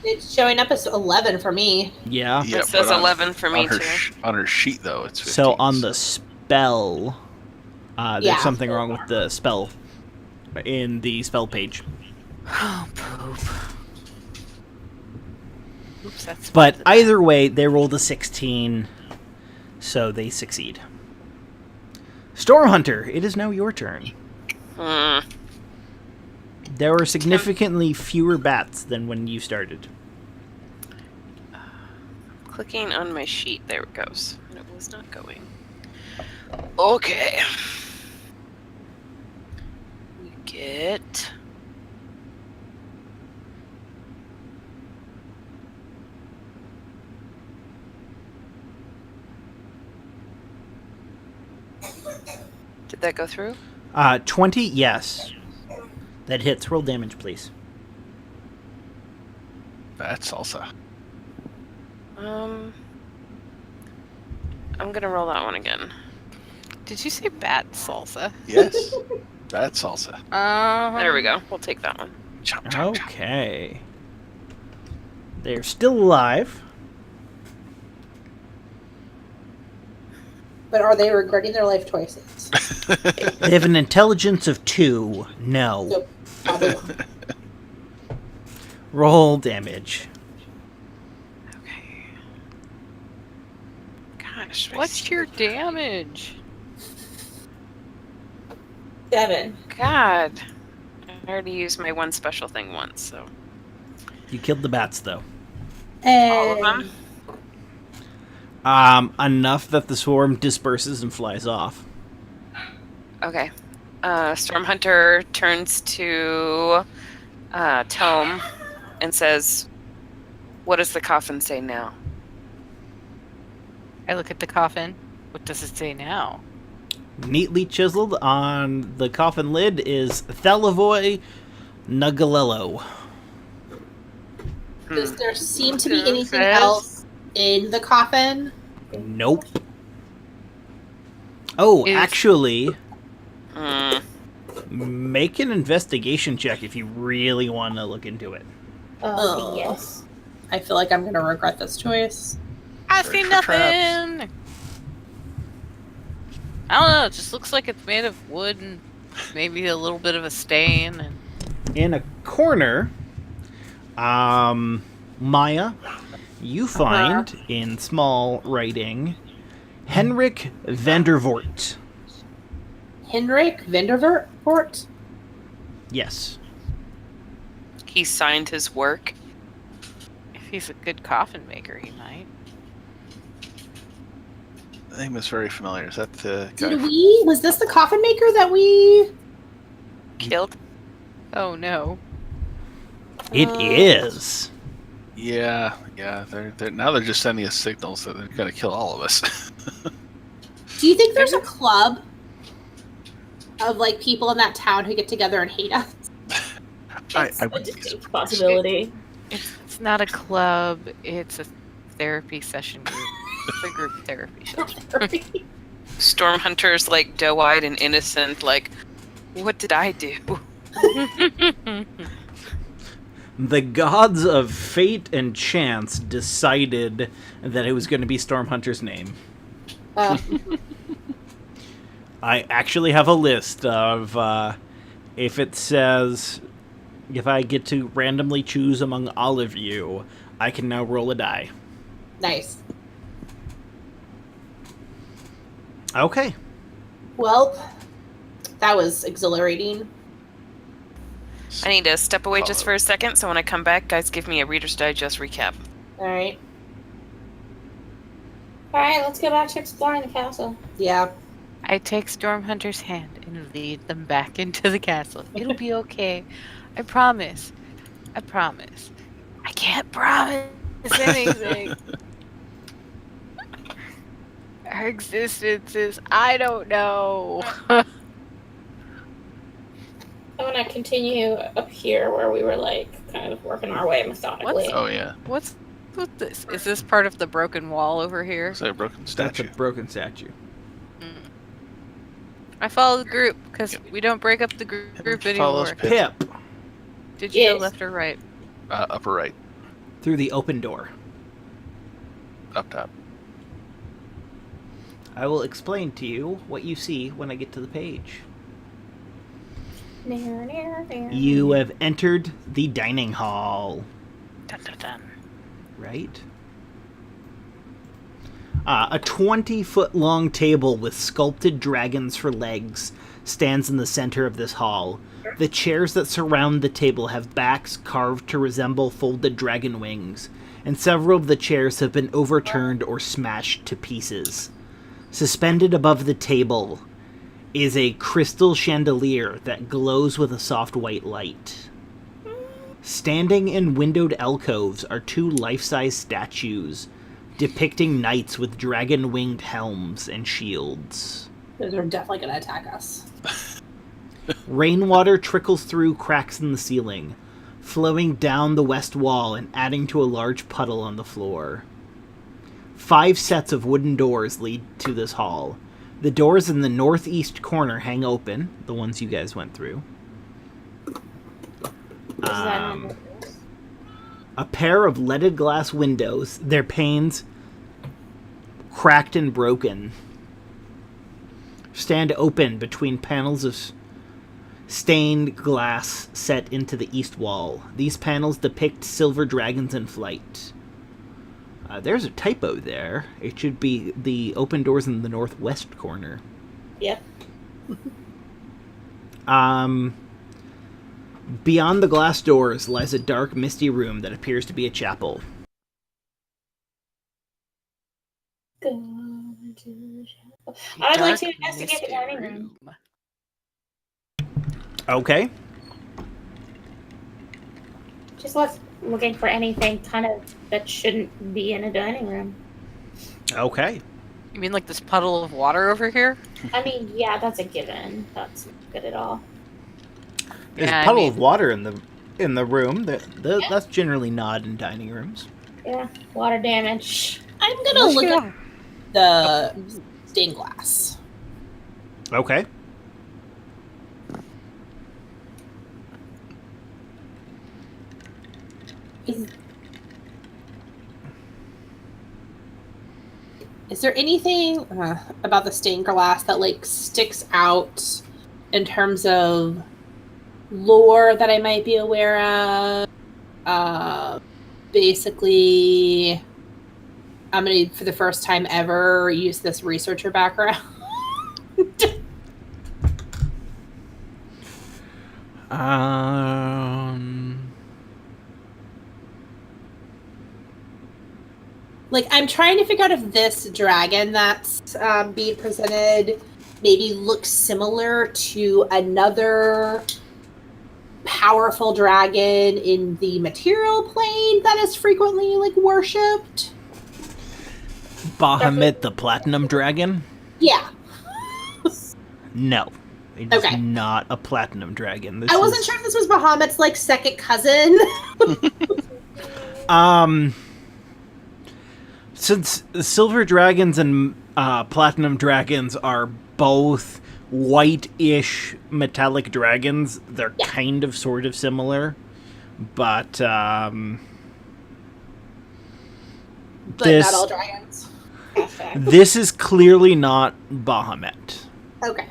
It's showing up as 11 for me. Yeah. Yeah, It says but on- 11 for me on her too. on her sheet, though, it's 15. So on the spell, there's Yeah. something wrong with the spell in the spell page. Oh, poop. Oops, that's. But either way, they rolled a 16, so they succeed. Stormhunter, it is now your turn. Hmm. There were significantly fewer bats than when you started. Clicking on my sheet. There it goes. And it was not going. Okay. We get. Did that go through? 20, yes. That hits. Roll damage, please. That's salsa. I'm gonna roll that one again. Did you say bat salsa? Yes. That's salsa. There we go. We'll take that one. Chomp, chomp, chomp. Okay. They're still alive. But are they regretting their life choices? They have an intelligence of 2. No. So, probably not. Roll damage. What's your damage? 7. God. I already used my one special thing once, so. You killed the bats, though. All of them? Enough that the swarm disperses and flies off. Okay. Storm Hunter turns to Tome and says, "What does the coffin say now?" I look at the coffin. What does it say now? Neatly chiseled on the coffin lid is Thelavoy Nugalello. Does there seem to be Who anything says? else in the coffin? Nope. Oh, Is- actually, Mm. make an investigation check if you really want to look into it. Oh. Yes. I feel like I'm going to regret this choice. I Search see for nothing. I don't know. It just looks like it's made of wood and maybe a little bit of a stain. And In a corner, Maya, you find in small writing Henrik Vandervoort. Henrik Vandervoort? Yes. He signed his work. if he's a good coffin maker, he might. The name is very familiar. Is that the guy? Was this the coffin maker that we... Killed. Oh no. It is. Yeah. Now they're just sending us signals that they're going to kill all of us. Do you think there's a club of, like, people in that town who get together and hate us? It's I a would be distinct possibility. It's not a club, it's a therapy session group. It's a group therapy session. Storm Hunter's like doe-eyed and innocent, like, what did I do? The gods of fate and chance decided that it was going to be Stormhunter's name. I actually have a list of if it says, if I get to randomly choose among all of you, I can now roll a die. Nice. Okay. Well, that was exhilarating. I need to step away just for a second, so when I come back, guys, give me a Reader's Digest recap. Alright. Alright, let's go back to exploring the castle. Yeah. I take Stormhunter's hand and lead them back into the castle. It'll be okay. I promise. I promise. I can't promise anything. Our existence is, I don't know. I'm gonna continue up here where we were, like, kind of working our way methodically. Oh yeah. What's with this? Is this part of the broken wall over here? Is that a broken That's statue? a broken statue. I follow the group because we don't break up the group Follows anymore. Pip. Pip, Did you go Yes. left or right? Upper right, through the open door. up top. I will explain to you what you see when I get to the page. You have entered the dining hall, Dun, dun, dun. right? A 20-foot-long table with sculpted dragons for legs stands in the center of this hall. The chairs that surround the table have backs carved to resemble folded dragon wings, and several of the chairs have been overturned or smashed to pieces. Suspended above the table is a crystal chandelier that glows with a soft white light. Standing in windowed alcoves are two life-size statues depicting knights with dragon-winged helms and shields. Those are definitely going to attack us. Rainwater trickles through cracks in the ceiling, flowing down the west wall and adding to a large puddle on the floor. 5 sets of wooden doors lead to this hall. The doors in the northeast corner hang open, the ones you guys went through. A pair of leaded glass windows, their panes cracked and broken, stand open between panels of stained glass set into the east wall. These panels depict silver dragons in flight. There's a typo there. It should be the open doors in the northwest corner. Yep. Beyond the glass doors lies a dark, misty room that appears to be a chapel. Go to the chapel. I'd like to investigate the dining room. Okay. Just looking for anything kind of that shouldn't be in a dining room. Okay. You mean like this puddle of water over here? I mean, yeah, that's a given. That's not good at all. There's Yeah, a I puddle mean- of water in the room. That's generally not in dining rooms. Yeah, water damage. I'm gonna look at the stained glass. Okay. Is there anything about the stained glass that like sticks out in terms of lore that I might be aware of? Basically, I'm gonna, for the first time ever, use this researcher background. Like, I'm trying to figure out if this dragon that's being presented maybe looks similar to another powerful dragon in the material plane that is frequently, like, worshipped. Bahamut the Platinum Dragon? Yeah. No. It is Okay. not a Platinum Dragon. I wasn't sure if this was Bahamut's, like, second cousin. Since silver dragons and platinum dragons are both white-ish metallic dragons, they're kind of sort of similar, but But this not all dragons. this is clearly not Bahamut. Okay.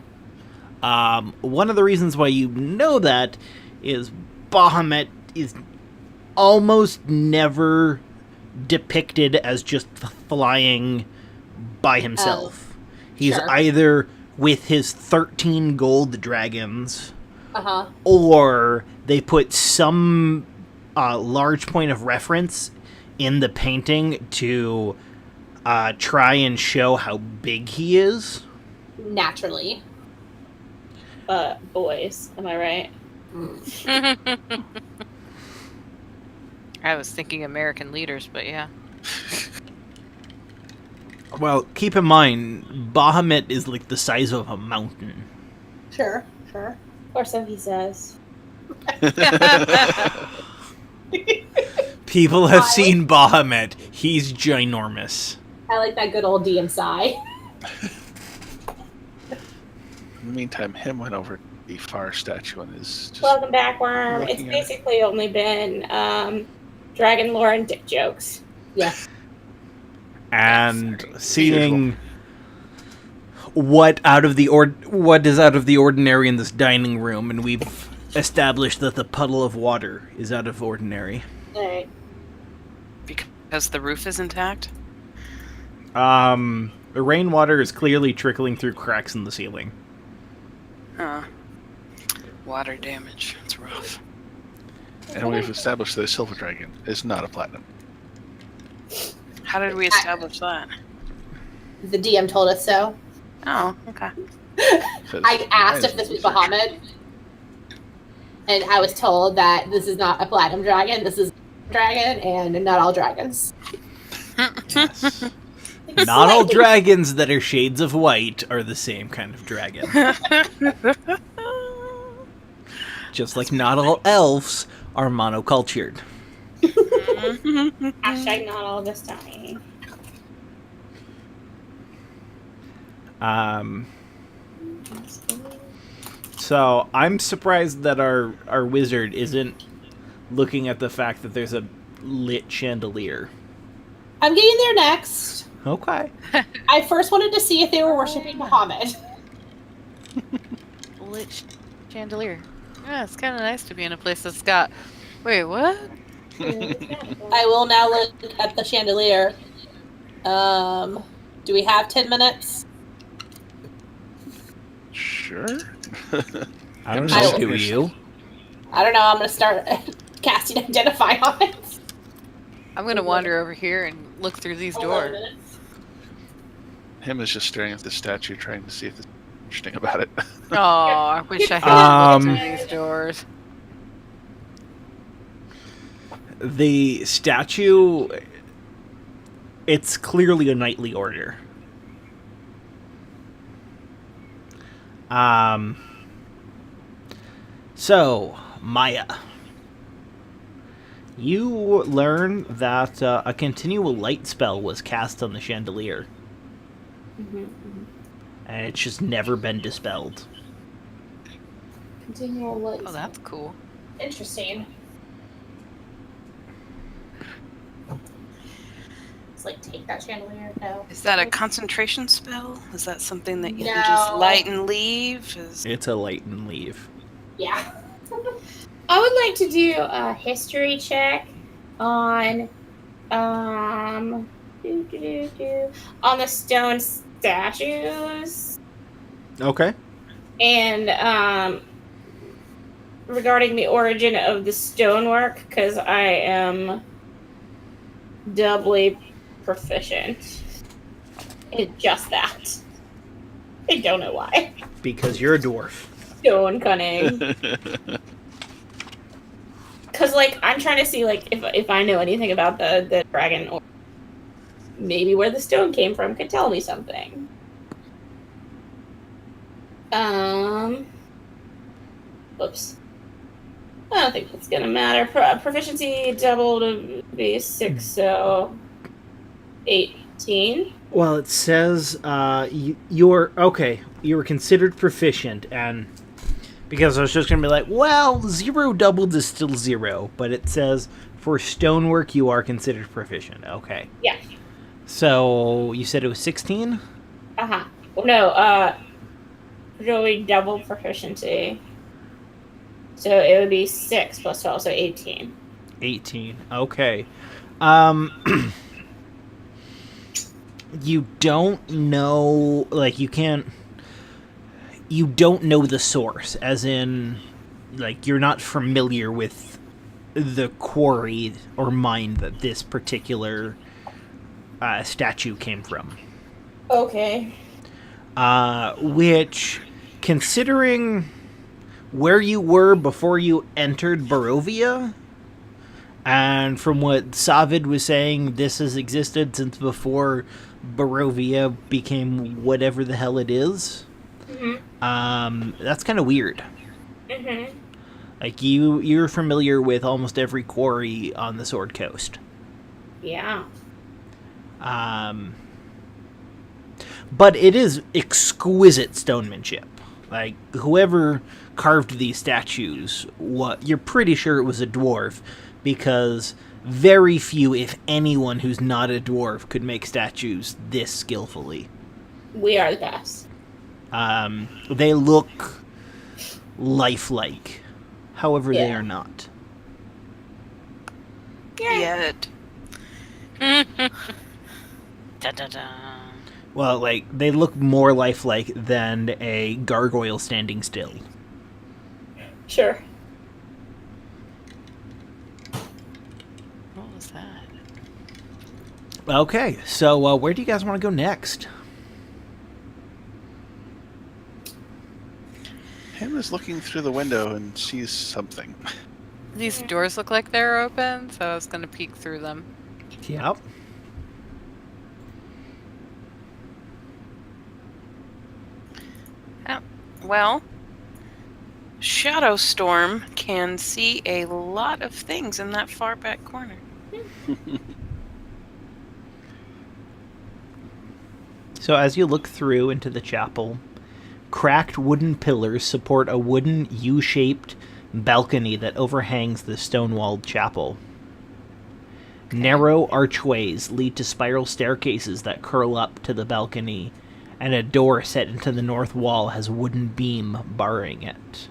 One of the reasons why you know that is Bahamut is almost never depicted as just flying by himself. He's sure. either with his 13 gold dragons, Uh-huh. or they put some large point of reference in the painting to try and show how big he is. Naturally. Boys, am I right? I was thinking American leaders, but yeah. Well, keep in mind, Bahamut is like the size of a mountain. Sure, sure. Or so he says. People have seen Bahamut. He's ginormous. I like that good old DM sigh. In the meantime, him went over to the far statue and is just Welcome back, Worm. It's looking at it. basically only been dragon lore and dick jokes. Yeah. And seeing what is out of the ordinary in this dining room, and we've established that the puddle of water is out of ordinary. Alright. Because the roof is intact? The rainwater is clearly trickling through cracks in the ceiling. Huh. Water damage. It's rough. and we've established that a silver dragon is not a platinum. How did we establish that? The DM told us so. Oh, okay. 'Cause I asked I if this was researched. Bahamut, and I was told that this is not a platinum dragon, this is a dragon, and not all dragons. Yes. Not all dragons that are shades of white are the same kind of dragon. Just like not all elves are monocultured. Hashtag not all this time. So I'm surprised that our wizard isn't looking at the fact that there's a lit chandelier. I'm getting there next. Okay. I first wanted to see if they were worshipping Bahamut. Lit chandelier. Yeah, it's kind of nice to be in a place that's got. Wait, what? I will now look at the chandelier. Do we have 10 minutes? Sure. I don't I know. don't- Do you? I don't know. I'm gonna start casting Identify on it. I'm gonna wander over here and look through these Hold on a doors. minute. Him is just staring at the statue, trying to see if there's interesting about it. Oh, I wish I had looked through these doors. The statue, it's clearly a knightly order. So, Maya, you learn that a continual light spell was cast on the chandelier, and it's just never been dispelled. Continual light. Oh, that's cool. Interesting. It's like take that chandelier. No. Is that a concentration spell? Is that something that you can just No. light and leave? Is... It's a light and leave. Yeah. I would like to do a history check on on the stone statues Okay. and regarding the origin of the stonework, because I am doubly proficient in just that. I don't know why. Because you're a dwarf. Stone cunning. Because, like, I'm trying to see, like, if I know anything about the dragon, or maybe where the stone came from could tell me something. Whoops. I don't think that's gonna matter. Proficiency doubled to be 6, so 18. Well, it says you're okay. You were considered proficient, and because I was just gonna be like, well, 0 doubled is still 0, but it says for stonework you are considered proficient. Okay. Yeah. So you said it was 16? Uh-huh. No, really double proficiency. So it would be 6 plus 12, so 18. 18. Okay. You don't know, like, you don't know the source, as in, like, you're not familiar with the quarry or mine that this particular statue came from. Okay. Which, considering where you were before you entered Barovia, and from what Savid was saying, this has existed since before Barovia became whatever the hell it is. That's kind of weird. Like, you're familiar with almost every quarry on the Sword Coast. Yeah. But it is exquisite stonemanship. Like, whoever carved these statues, you're pretty sure it was a dwarf, because very few, if anyone who's not a dwarf, could make statues this skillfully. We are the best. They look lifelike. However, they Yeah. are not. Yet. Da-da-da. Well, like, they look more lifelike than a gargoyle standing still. Sure. What was that? Okay, so where do you guys want to go next? Him is looking through the window and sees something. These doors look like they're open, so I was gonna peek through them. Yep. Well, Shadowstorm can see a lot of things in that far back corner. So as you look through into the chapel, cracked wooden pillars support a wooden U-shaped balcony that overhangs the stone-walled chapel. Narrow archways lead to spiral staircases that curl up to the balcony, and a door set into the north wall has a wooden beam barring it.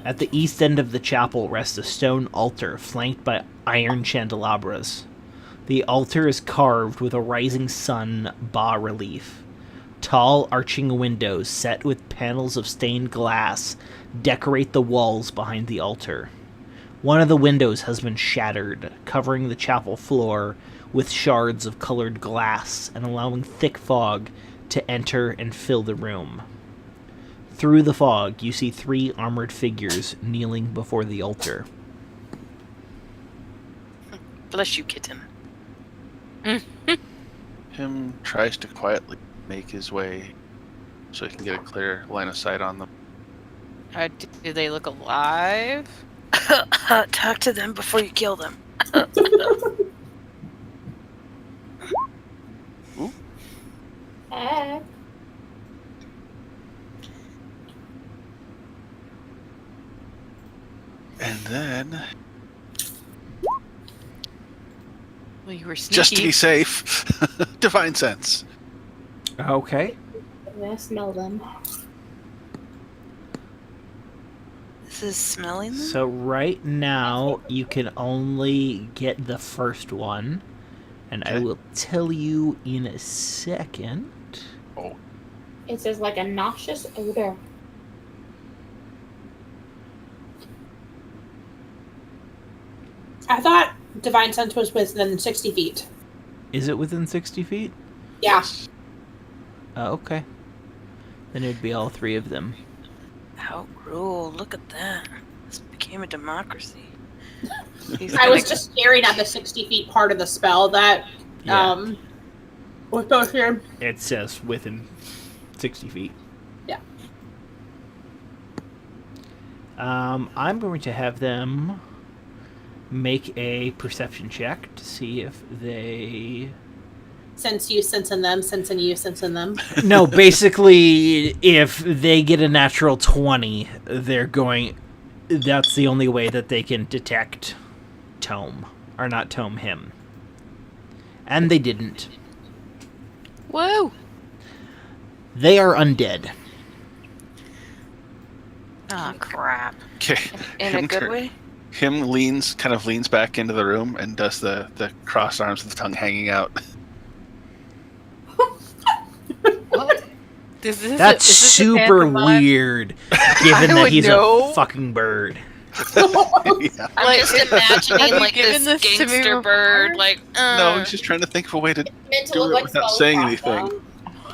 At the east end of the chapel rests a stone altar flanked by iron candelabras. The altar is carved with a rising sun bas-relief. Tall, arching windows set with panels of stained glass decorate the walls behind the altar. One of the windows has been shattered, covering the chapel floor with shards of colored glass and allowing thick fog to enter and fill the room. Through the fog, you see 3 armored figures kneeling before the altar. Bless you, kitten. Him tries to quietly make his way so he can get a clear line of sight on them. Do they look alive? Talk to them before you kill them. Ooh. And then, Well, you were sneaky. just to be safe, Divine Sense. Okay. I'm gonna smell them. This is smelling them? So right now, you can only get the first one. And I Okay. will tell you in a second. Oh, It says like a nauseous odor. I thought Divine Sense was within 60 feet. Is it within 60 feet? Yeah. Oh, okay. Then it'd be all 3 of them. How cruel. Look at that. This became a democracy. He's I was gonna- just staring at the 60 feet part of the spell that Yeah. was both here. It says within 60 feet. Yeah. I'm going to have them make a perception check to see if they... Sense you, sensing them, sensing you, sensing them. No, basically, if they get a natural 20, they're going... That's the only way that they can detect Tome. Or not Tome, him. And they didn't. Whoa! They are undead. Oh, crap. okay. In a Him good tur- way? Him leans back into the room and does the crossed arms with the tongue hanging out. What? Is this That's is this a super pantomime? weird, given that would he's know. a fucking bird. Yeah. I'm Like, just imagining have you like given this this to me gangster before? bird, like, No, he's just trying to think of a way to Meant to do look it like without spell saying crossbow. anything.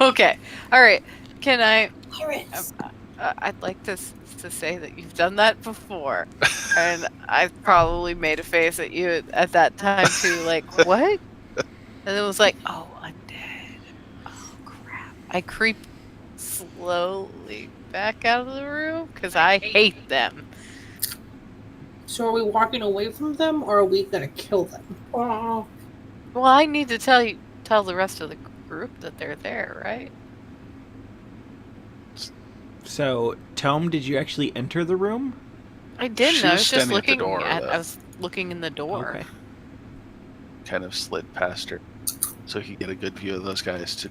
Okay. All right. Can I? Pirates. I'd like to say that you've done that before, and I probably made a face at you at that time too, like what? And it was like, oh, undead. Oh crap! I creep slowly back out of the room because I hate them. So are we walking away from them, or are we gonna kill them? Wow. Well, I need to tell the rest of the group that they're there, right? So, Tome, did you actually enter the room? I didn't. She I was was just standing at the looking door, though. I was looking in the door. Okay. Kind of slid past her so he could get a good view of those guys to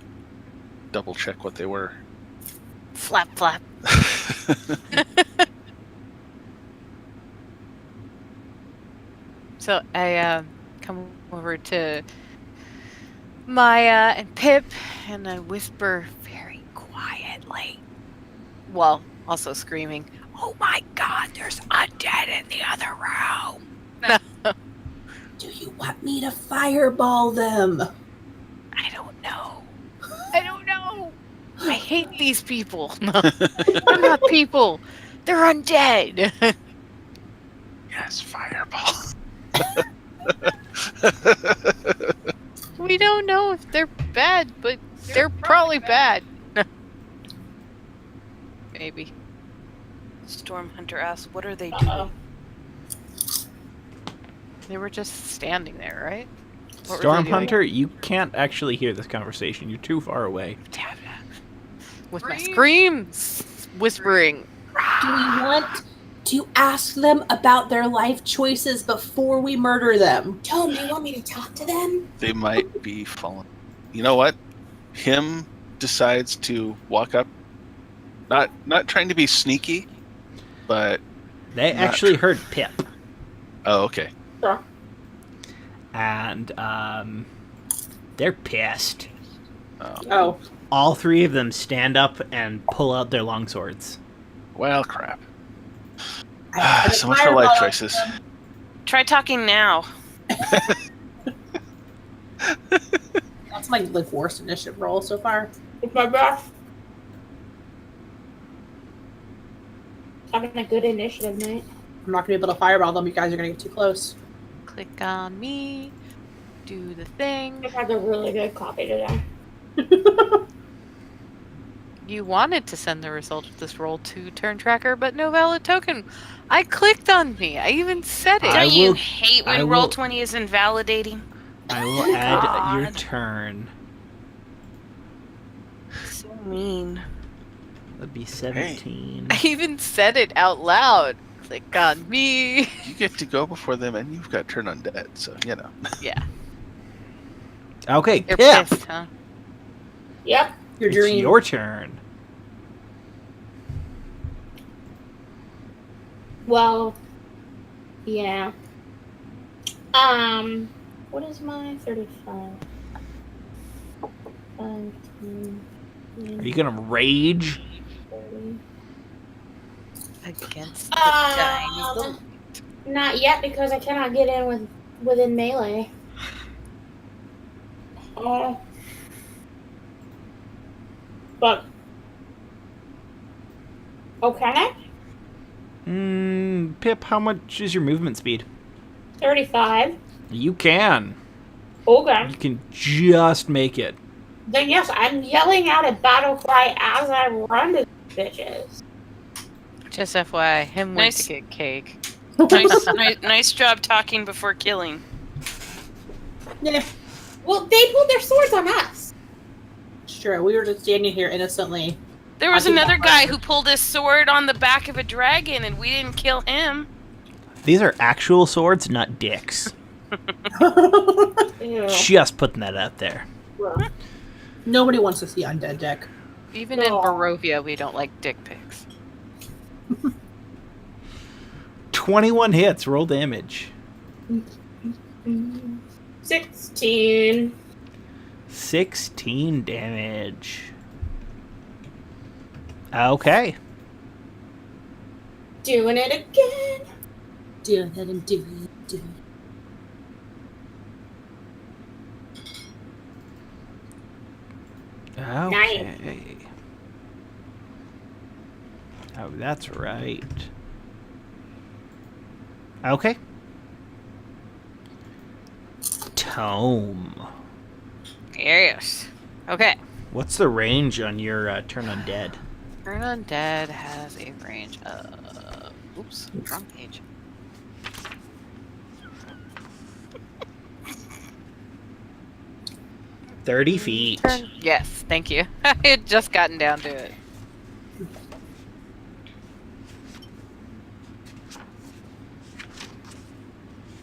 double check what they were. Flap, flap. So I come over to Maya and Pip, and I whisper very quietly, well, also screaming, "Oh my God! There's undead in the other room." Do you want me to fireball them? I don't know. I don't know. I hate these people. They're not people. They're undead. Yes, fireball. We don't know if they're bad, but they're probably bad. Maybe. Stormhunter asks, what are they doing? Uh-oh. They were just standing there, right? What were they Storm doing? Hunter, you can't actually hear this conversation. You're too far away. Damn it. With my screams, whispering. Do we want to ask them about their life choices before we murder them? Tome, do you want me to talk to them? They might be fallen. You know what? Him decides to walk up, not trying to be sneaky, but They Not actually true. heard Pip. oh, okay. Sure. and they're pissed. Oh, All three of them stand up and pull out their longswords. Well, crap. I So much for life fireball choices. them. Try talking now. That's my worst initiative roll so far. It's my breath. Having a good initiative night. I'm not gonna be able to fireball them. You guys are gonna get too close. Click on me. Do the thing. I've had a really good coffee today. You wanted to send the result of this roll to Turn Tracker, but no valid token. I clicked on me. I even said it. I Don't you will- hate I when will- Roll20 is invalidating? I will add your God. turn. So mean. That'd be 17. I even said it out loud. Click on me. You get to go before them, and you've got turn undead, so you know. Yeah. Okay, You're Pip. pissed, huh? Yep. Your It's dream. your turn. Well, yeah. What is my 35? 5, 10, Are you gonna rage? 30. Against the dying. Not yet because I cannot get in within melee. But okay, Pip, how much is your movement speed? 35. You can. Okay, You can just make it. then yes, I'm yelling out a battle cry as I run to these bitches. Just FYI, him went Nice. to get cake. Nice job talking before killing. Yeah, Well, they pulled their swords on us. sure. We were just standing here innocently. There was I think another that guy might- who pulled his sword on the back of a dragon, and we didn't kill him. These are actual swords, not dicks. Ew. Just putting that out there. Nobody wants to see undead deck. Even in Aw. Barovia, we don't like dick pics. 21 hits, roll damage. 16. 16 damage. Okay. Doing it again. Doing it and doing it, doing it. Okay. Oh, that's right. Okay. Tome. Yes. Okay. What's the range on your turn undead? Turn Undead has a range of... Oops, wrong page. $30 feet. Yes, thank you. I had just gotten down to it.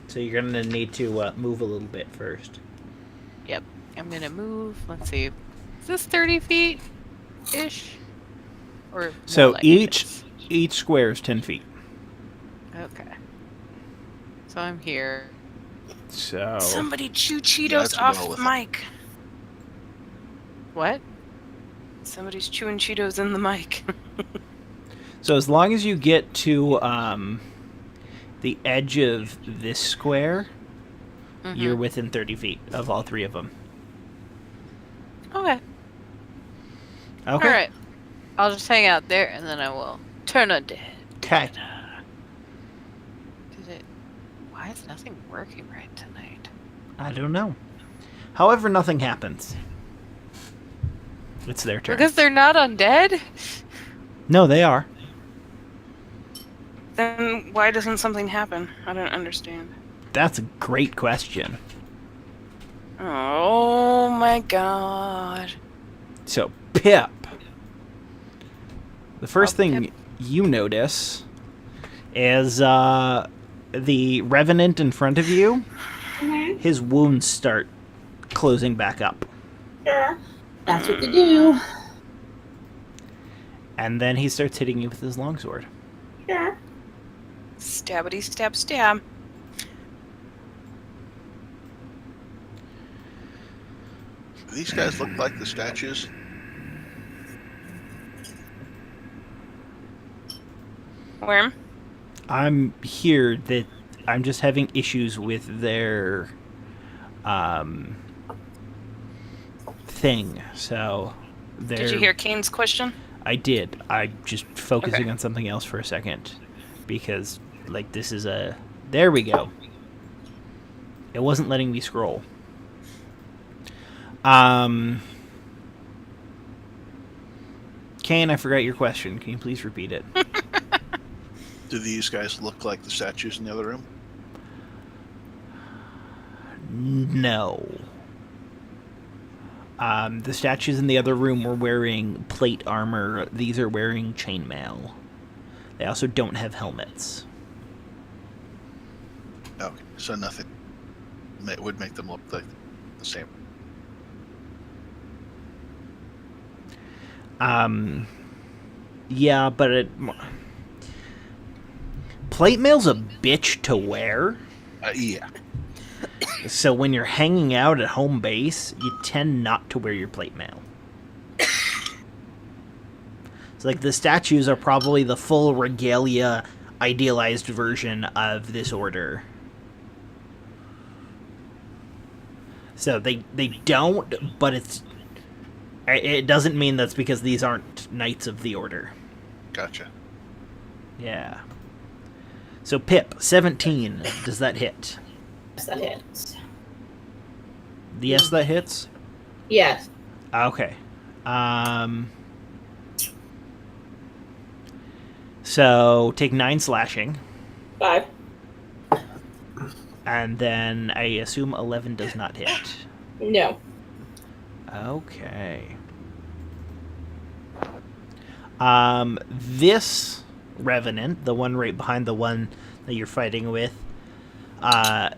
So you're gonna need to move a little bit first. Yep. I'm gonna move. Let's see. Is this 30 feet? Ish? Or more So like each this? each square is 10 feet. Okay. So I'm here. So Somebody chew Cheetos let's go off with the it. mic. What? Somebody's chewing Cheetos in the mic. so as long as you get to the edge of this square, you're within 30 feet of all three of them. Okay. Okay. Alright. I'll just hang out there and then I will turn undead. Okay. Did it... Why is nothing working right tonight? I don't know. However, nothing happens. It's their turn. Because they're not undead? No, they are. Then why doesn't something happen? I don't understand. That's a great question. Oh my god. So, Pip. The first Oh, thing Pip. you notice is the Revenant in front of you, his wounds start closing back up. Sure. That's what they do. And then he starts hitting you with his longsword. Sure. Stabbity stab stab. these guys look like the statues? Worm? I'm here that I'm just having issues with their thing. So Did you hear Kane's question? I did. I'm just focusing Okay. on something else for a second because like this is a there we go. It wasn't letting me scroll. Kane, I forgot your question. Can you please repeat it? Do these guys look like the statues in the other room? No. The statues in the other room were wearing plate armor. These are wearing chainmail. They also don't have helmets. Okay, so nothing would make them look like the same. Yeah, but plate mail's a bitch to wear. Yeah. So when you're hanging out at home base, you tend not to wear your plate mail. It's like the statues are probably the full regalia idealized version of this order. So they don't, but it doesn't mean that's because these aren't knights of the order. Gotcha. Yeah. So Pip, 17. Does that hit? Yes, that hits. Yes, that hits? Yes. Okay. So take 9 slashing, 5. and then I assume 11 does not hit. No. Okay. This revenant, the one right behind the one that you're fighting with,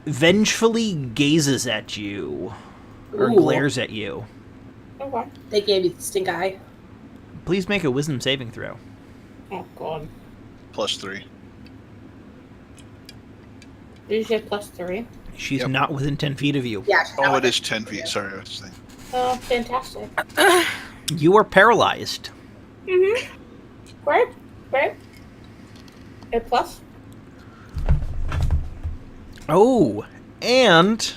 vengefully gazes at you, or Ooh. glares at you. Okay. They gave you the stink eye. Please make a wisdom saving throw. Oh, God. +3. Did you say +3? She's Yep. not within 10 feet of you. Yeah. Oh, it is 10 feet. Sorry, I was thinking. Oh, fantastic. You are paralyzed. Mm-hmm. Great. Great. A plus? Oh, and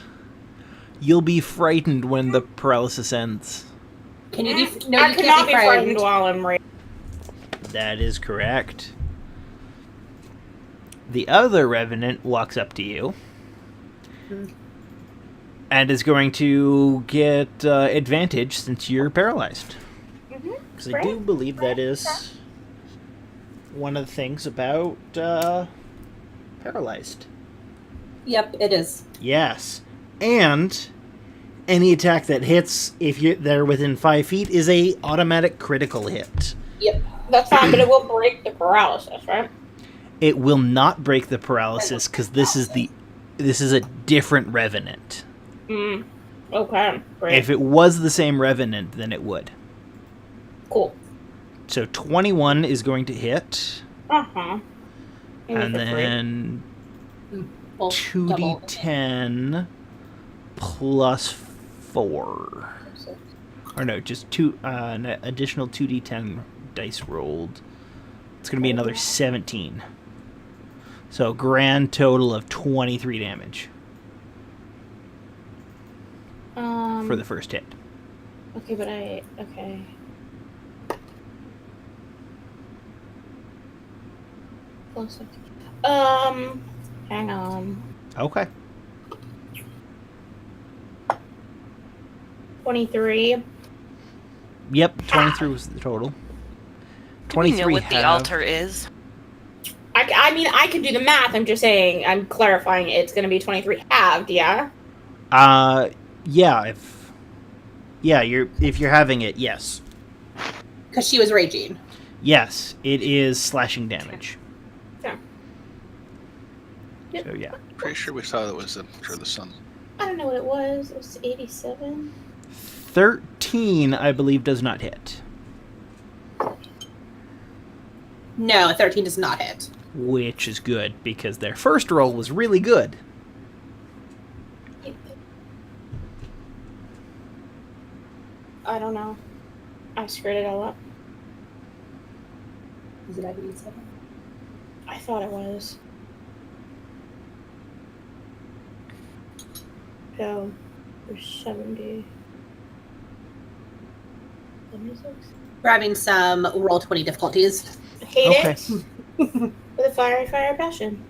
you'll be frightened when the paralysis ends. Can you be? No, I you cannot can't be be frightened frightened. while I'm reading. That is correct. The other revenant walks up to you and is going to get advantage since you're paralyzed. Because I do believe that is one of the things about paralyzed. Yep, it is. Yes. And any attack that hits, if they're within 5 feet, is a automatic critical hit. Yep. That's fine, but it will break the paralysis, right? It will not break the paralysis because this is a different revenant. Okay, great. If it was the same revenant, then it would. Cool. So 21 is going to hit, Uh-huh. and then Well, double. 2d10 plus 4. Or no, just an additional 2d10 dice rolled. It's going to be another 17. So grand total of 23 damage for the first hit. Okay, but okay. Close. Hang on. Okay. 23. Yep, 23 was the total. Do we know 23 what the altar is? I mean, I can do the math. I'm just saying, I'm clarifying it's going to be 23 halved, yeah? Yeah, if you're having it, yes. Because she was raging. Yes, it is slashing damage. Yeah. Yep. So yeah. Pretty sure we saw that was for the sun. I don't know what it was. It was 87. 13, I believe, does not hit. No, a 13 does not hit. Which is good, because their first roll was really good. I don't know. I screwed it all up. Is it ID7? I thought it was. So, there's 70. 76? We're having some roll 20 difficulties. Hate Okay. it. With a fire passion.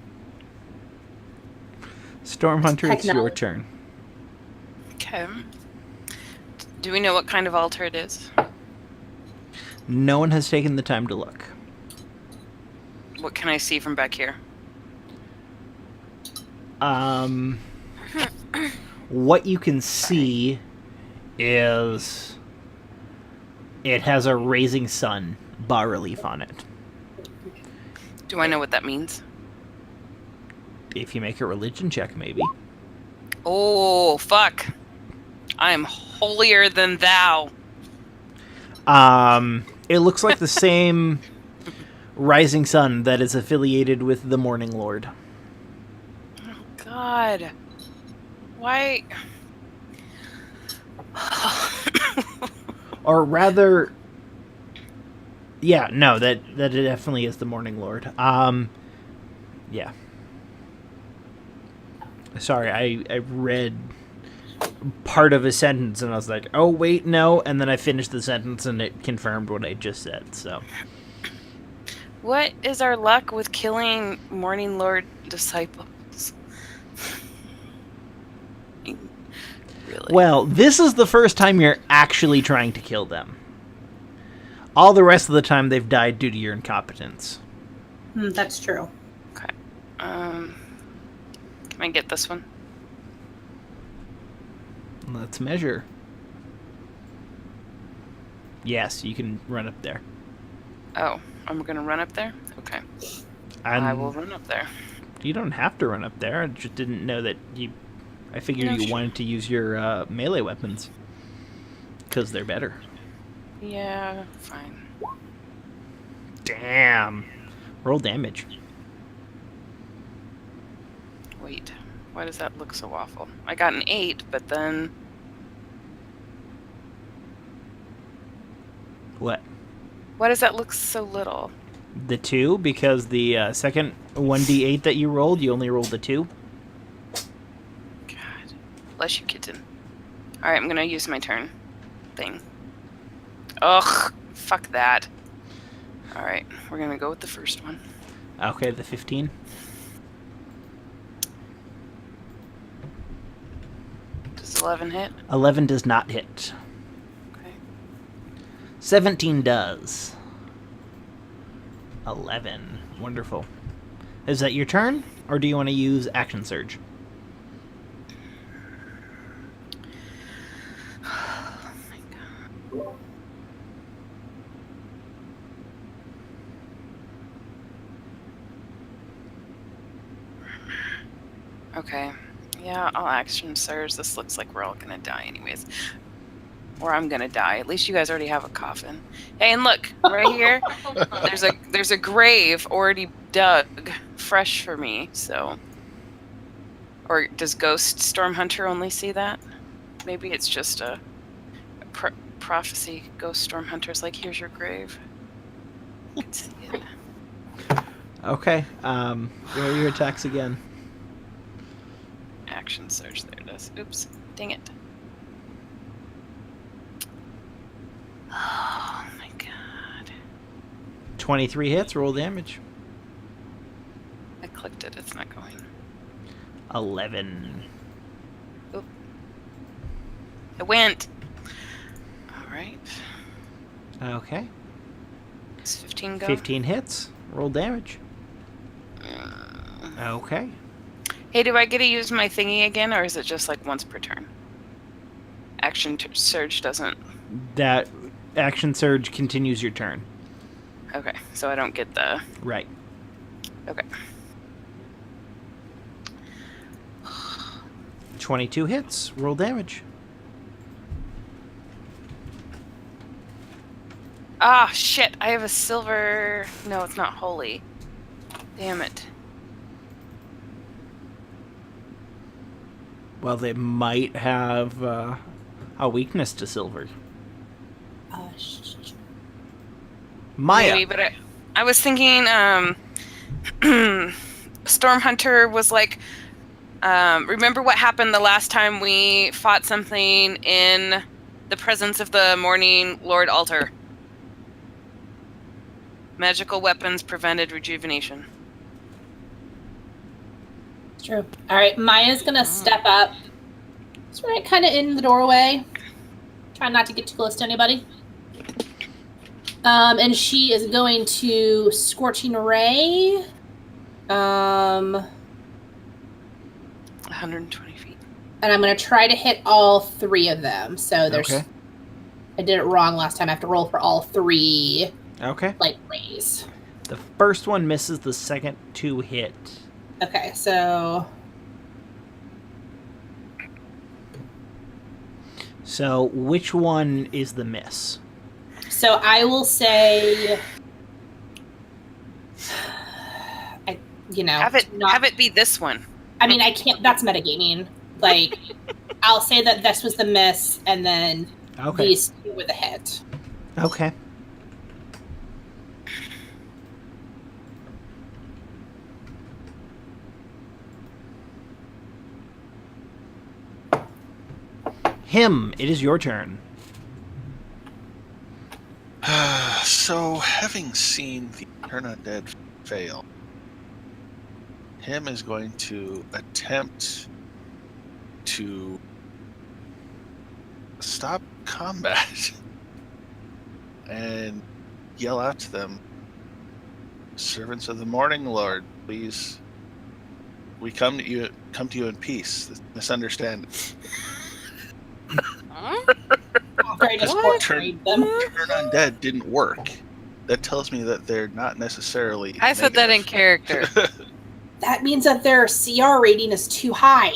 Stormhunter, it's Heck no. your turn. Okay. Do we know what kind of altar it is? No one has taken the time to look. What can I see from back here? What you can see is it has a raising sun bas relief on it. Do I know what that means? If you make a religion check, maybe. Oh, fuck. I am holier than thou. It looks like the same rising sun that is affiliated with the Morning Lord. Oh, God. Why? Or rather, yeah, no, that it definitely is the Morning Lord. Yeah. Sorry, I read part of a sentence and I was like, oh wait, no, and then I finished the sentence and it confirmed what I just said. So, What is our luck with killing Morning Lord disciples? Really? well, this is the first time you're actually trying to kill them. All the rest of the time they've died due to your incompetence. That's true. Okay. Can I get this one? Let's measure. Yes, you can run up there. Oh, I'm gonna run up there? Okay. And I will run up there. you don't have to run up there. I just didn't know that you... I figured No, you sure. wanted to use your melee weapons. Because they're better. Yeah, fine. Damn. Roll damage. Wait. Why does that look so awful? I got an 8, but then... What? Why does that look so little? The 2, because the second 1d8 that you rolled, you only rolled the 2. God. Bless you, kitten. Alright, I'm gonna use my turn thing. Ugh. Fuck that. Alright, we're gonna go with the first one. Okay, the 15. Does 11 hit? 11 does not hit. Okay. 17 does. 11. Wonderful. Is that your turn? Or do you want to use Action Surge? Oh my god. Okay. Yeah, I'll action surge. This looks like we're all gonna die anyways. Or I'm gonna die. At least you guys already have a coffin. Hey, and look, right here, there's a grave already dug, fresh for me, so. Or does Ghost Stormhunter only see that? Maybe it's just a prophecy. Ghost Stormhunter's like, here's your grave. You can see it. Okay. What are your attacks again? Action surge, there it is. Oops, dang it. Oh my god. 23 hits, roll damage. I clicked it, it's not going. 11. Oop. It went! Alright. Okay. Does 15 go? 15 hits, roll damage. Okay. Hey, do I get to use my thingy again, or is it just like once per turn? Action surge doesn't. That Action Surge continues your turn. Okay, so I don't get the. Right. Okay. 22 hits, roll damage. Ah, shit, I have a silver. No, it's not holy. Damn it. Well, they might have a weakness to silver. Maya. Maybe, but I was thinking Storm Hunter was like, remember what happened the last time we fought something in the presence of the Morning Lord Altar? Magical weapons prevented rejuvenation. It's true. All right, Maya's gonna step up. It's right kind of in the doorway. Trying not to get too close to anybody. And she is going to Scorching Ray. 120 feet. And I'm going to try to hit all 3 of them. So there's... Okay. I did it wrong last time. I have to roll for all 3 Okay. light rays. The first one misses, the second 2 hit. Okay, so... So, which one is the miss? So I will say... Have it be this one. I mean, I can't... That's metagaming. Like, I'll say that this was the miss, and then Okay. these 2 were the hit. Okay. Him, it is your turn. So, having seen the Turn Undead fail, him is going to attempt to stop combat and yell out to them, "Servants of the Morning Lord, please, we come to you in peace. Misunderstand." After I just What? portrayed them. Turn Undead didn't work. That tells me that they're not necessarily I said that in negative. character. That means that their CR rating is too high.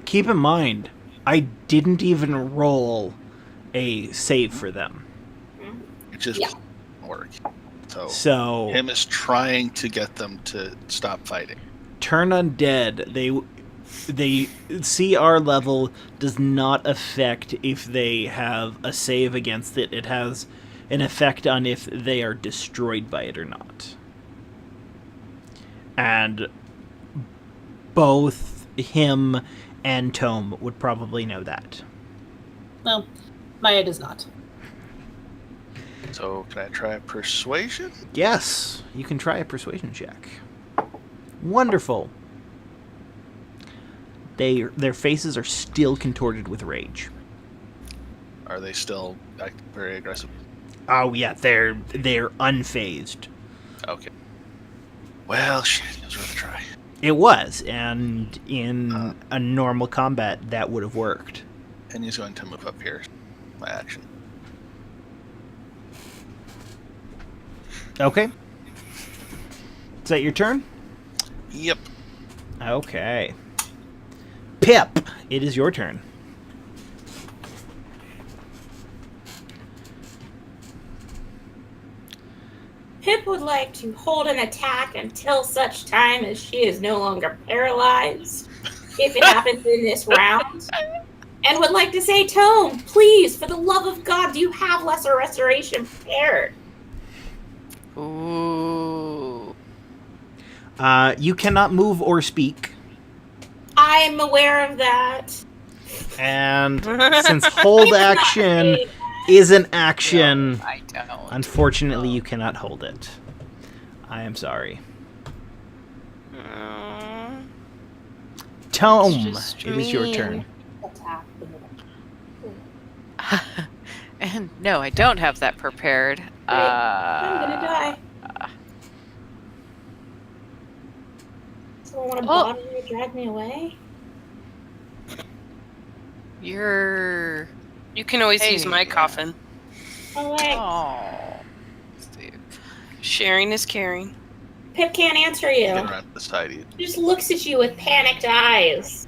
Keep in mind, I didn't even roll a save for them. It just Yeah. didn't work. So, Him is trying to get them to stop fighting. Turn Undead, they CR level does not affect if they have a save against it. It has an effect on if they are destroyed by it or not. And both him and Tome would probably know that. No, Maya does not. So can I try persuasion? Yes, you can try a persuasion check. Wonderful. Their faces are still contorted with rage. Are they still acting very aggressive? Oh yeah, they're unfazed. Okay. Well, shit, it was worth a try. It was, and in a normal combat, that would have worked. And he's going to move up here. My action. Okay. Is that your turn? Yep. Okay. Pip, it is your turn. Pip would like to hold an attack until such time as she is no longer paralyzed, if it happens in this round. And would like to say, Tome, please, for the love of God, do you have Lesser Restoration prepared? Ooh. You cannot move or speak. I'm aware of that. And since hold action is an action, I don't. unfortunately you cannot hold it. I am sorry. Tome, just it is your mean. turn. Attack. And no, I don't have that prepared. I'm gonna die. Someone want to bother me or drag me away? You're. You can always Hey, use my yeah. coffin. Oh, wait. Oh. Steve. Sharing is caring. Pip can't answer Get you. around to the side. He just looks at you with panicked eyes.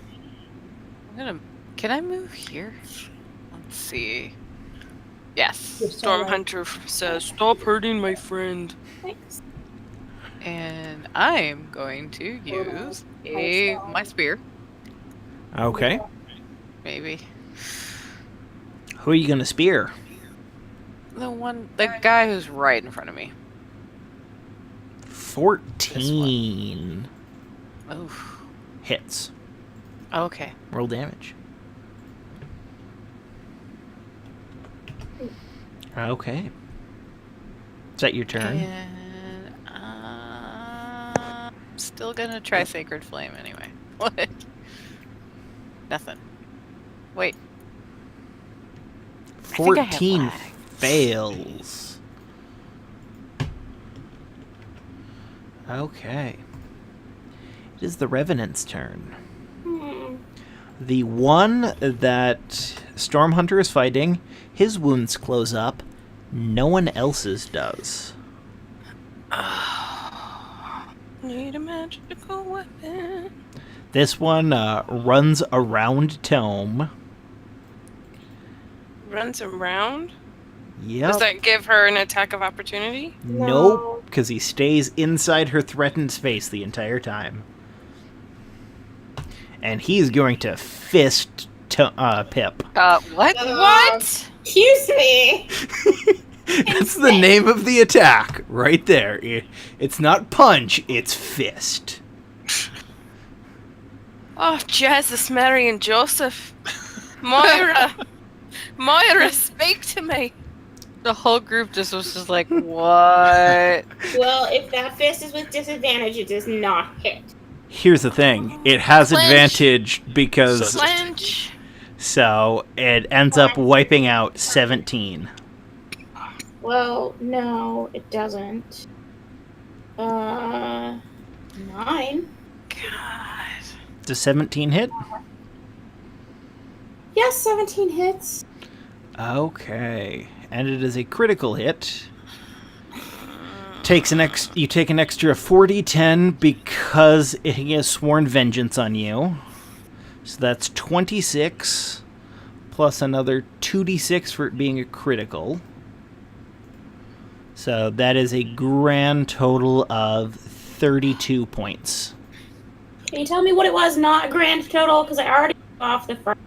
I'm gonna. Can I move here? Let's see. Yes. Stormhunter says, "Stop hurting my friend." Thanks. And I'm going to use my spear. Okay. Maybe. Who are you going to spear? The guy who's right in front of me. 14 Oof. hits. Okay. Roll damage. Okay. Is that your turn? And still gonna try Sacred Flame anyway. What? Nothing. Wait. I think I have 14 lag. fails. Okay. It is the Revenant's turn. The one that Stormhunter is fighting, his wounds close up. No one else's does. Need a magical weapon. This one runs around Tome. Runs around? Yep. Does that give her an attack of opportunity? Nope, because he stays inside her threatened space the entire time. And he's going to fist Pip. What? What? Excuse me. That's the name of the attack, right there. It's not punch, it's fist. Oh, Jesus, Mary, and Joseph. Moira! Moira, speak to me! The whole group just was just like, what? Well, if that fist is with disadvantage, it does not hit. Here's the thing. It has Clench. advantage because... Clench! So, it ends up wiping out 17. Well, no, it doesn't. 9. God. Does 17 hit? Yes, 17 hits. Okay. And it is a critical hit. You take an extra 40-10 because it has sworn vengeance on you. So that's 26 plus another 2d6 for it being a critical. So that is a grand total of 32 points. Can you tell me what it was, not grand total? Because I already took off the first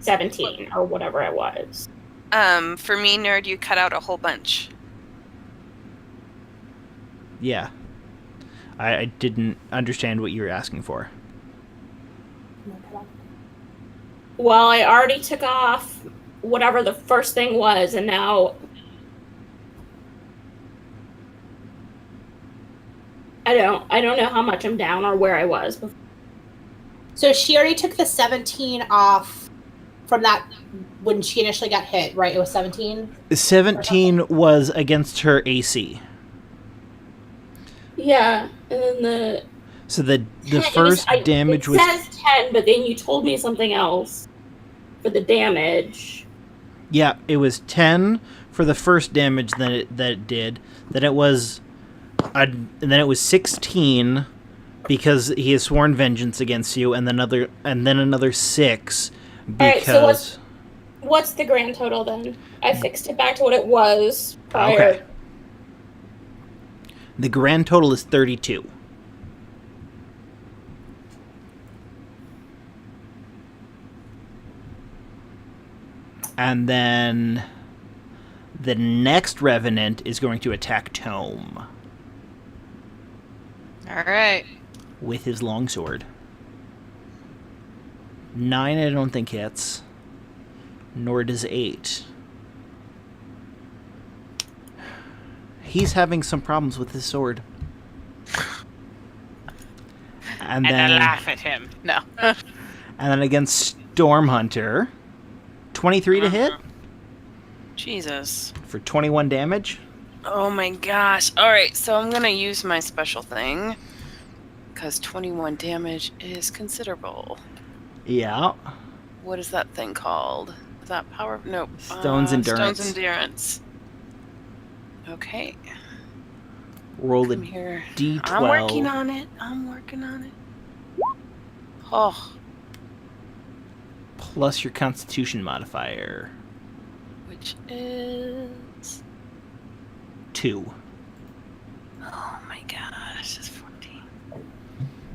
17 or whatever it was. For me, nerd, you cut out a whole bunch. Yeah. I didn't understand what you were asking for. Well, I already took off whatever the first thing was, and now I don't know how much I'm down or where I was before. So she already took the 17 off from that when she initially got hit, right? It was 17? 17 was against her AC. Yeah, and then So the 10 first damage it was... says 10, but then you told me something else for the damage. Yeah, it was 10 for the first damage that it did. Then it was... and then it was 16 because he has sworn vengeance against you, and then another 6 because... Alright, so what's the grand total then? I fixed it back to what it was prior. Okay. The grand total is 32. And then the next Revenant is going to attack Tome Alright. with his longsword. 9 I don't think hits. Nor does 8. He's having some problems with his sword. And I then laugh at him. No. and then against Stormhunter, 23 to hit Jesus. for 21 damage. Oh my gosh. Alright, so I'm gonna use my special thing. Because 21 damage is considerable. Yeah. What is that thing called? Is that power? Nope. Stone's Endurance. Stone's Endurance. Okay. Roll the Come here. D12. I'm working on it. Oh. Plus your Constitution modifier. Which is... 2. Oh my gosh, it's 14.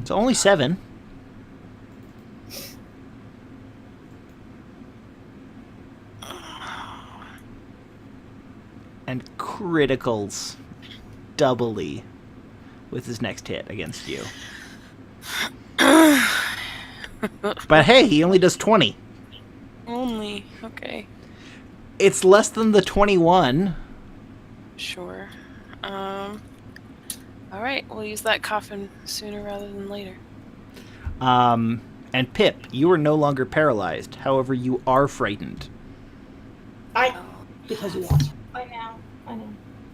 It's only 7. and criticals doubly with his next hit against you. But hey, he only does 20. Only. Okay. It's less than the 21. Sure. Alright, we'll use that coffin sooner rather than later. And Pip, you are no longer paralyzed. However, you are frightened. Because you want. I know.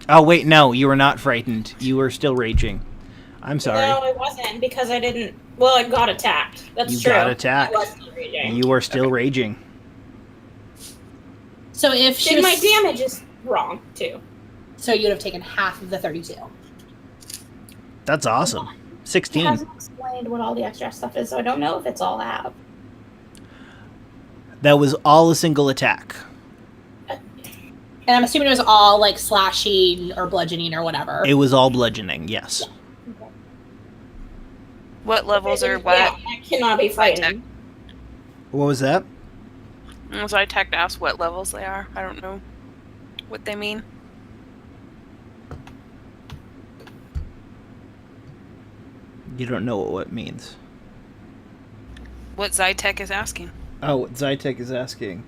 Oh, wait, no, you are not frightened. You are still raging. I'm sorry. No, it wasn't because I didn't. Well, I got attacked. That's You true. got attacked. I was still raging. You are still raging. So if she Then was, my damage is wrong too. so you'd have taken half of the 32. That's awesome. It 16. hasn't explained what all the extra stuff is, so I don't know if it's all half. That was all a single attack. And I'm assuming it was all like slashing or bludgeoning or whatever. It was all bludgeoning, yes. What levels are what? Yeah, I cannot be frightened. What was that? So I tech to ask what levels they are. I don't know what they mean. You don't know what it means. What Zytech is asking. Oh, what Zytek is asking.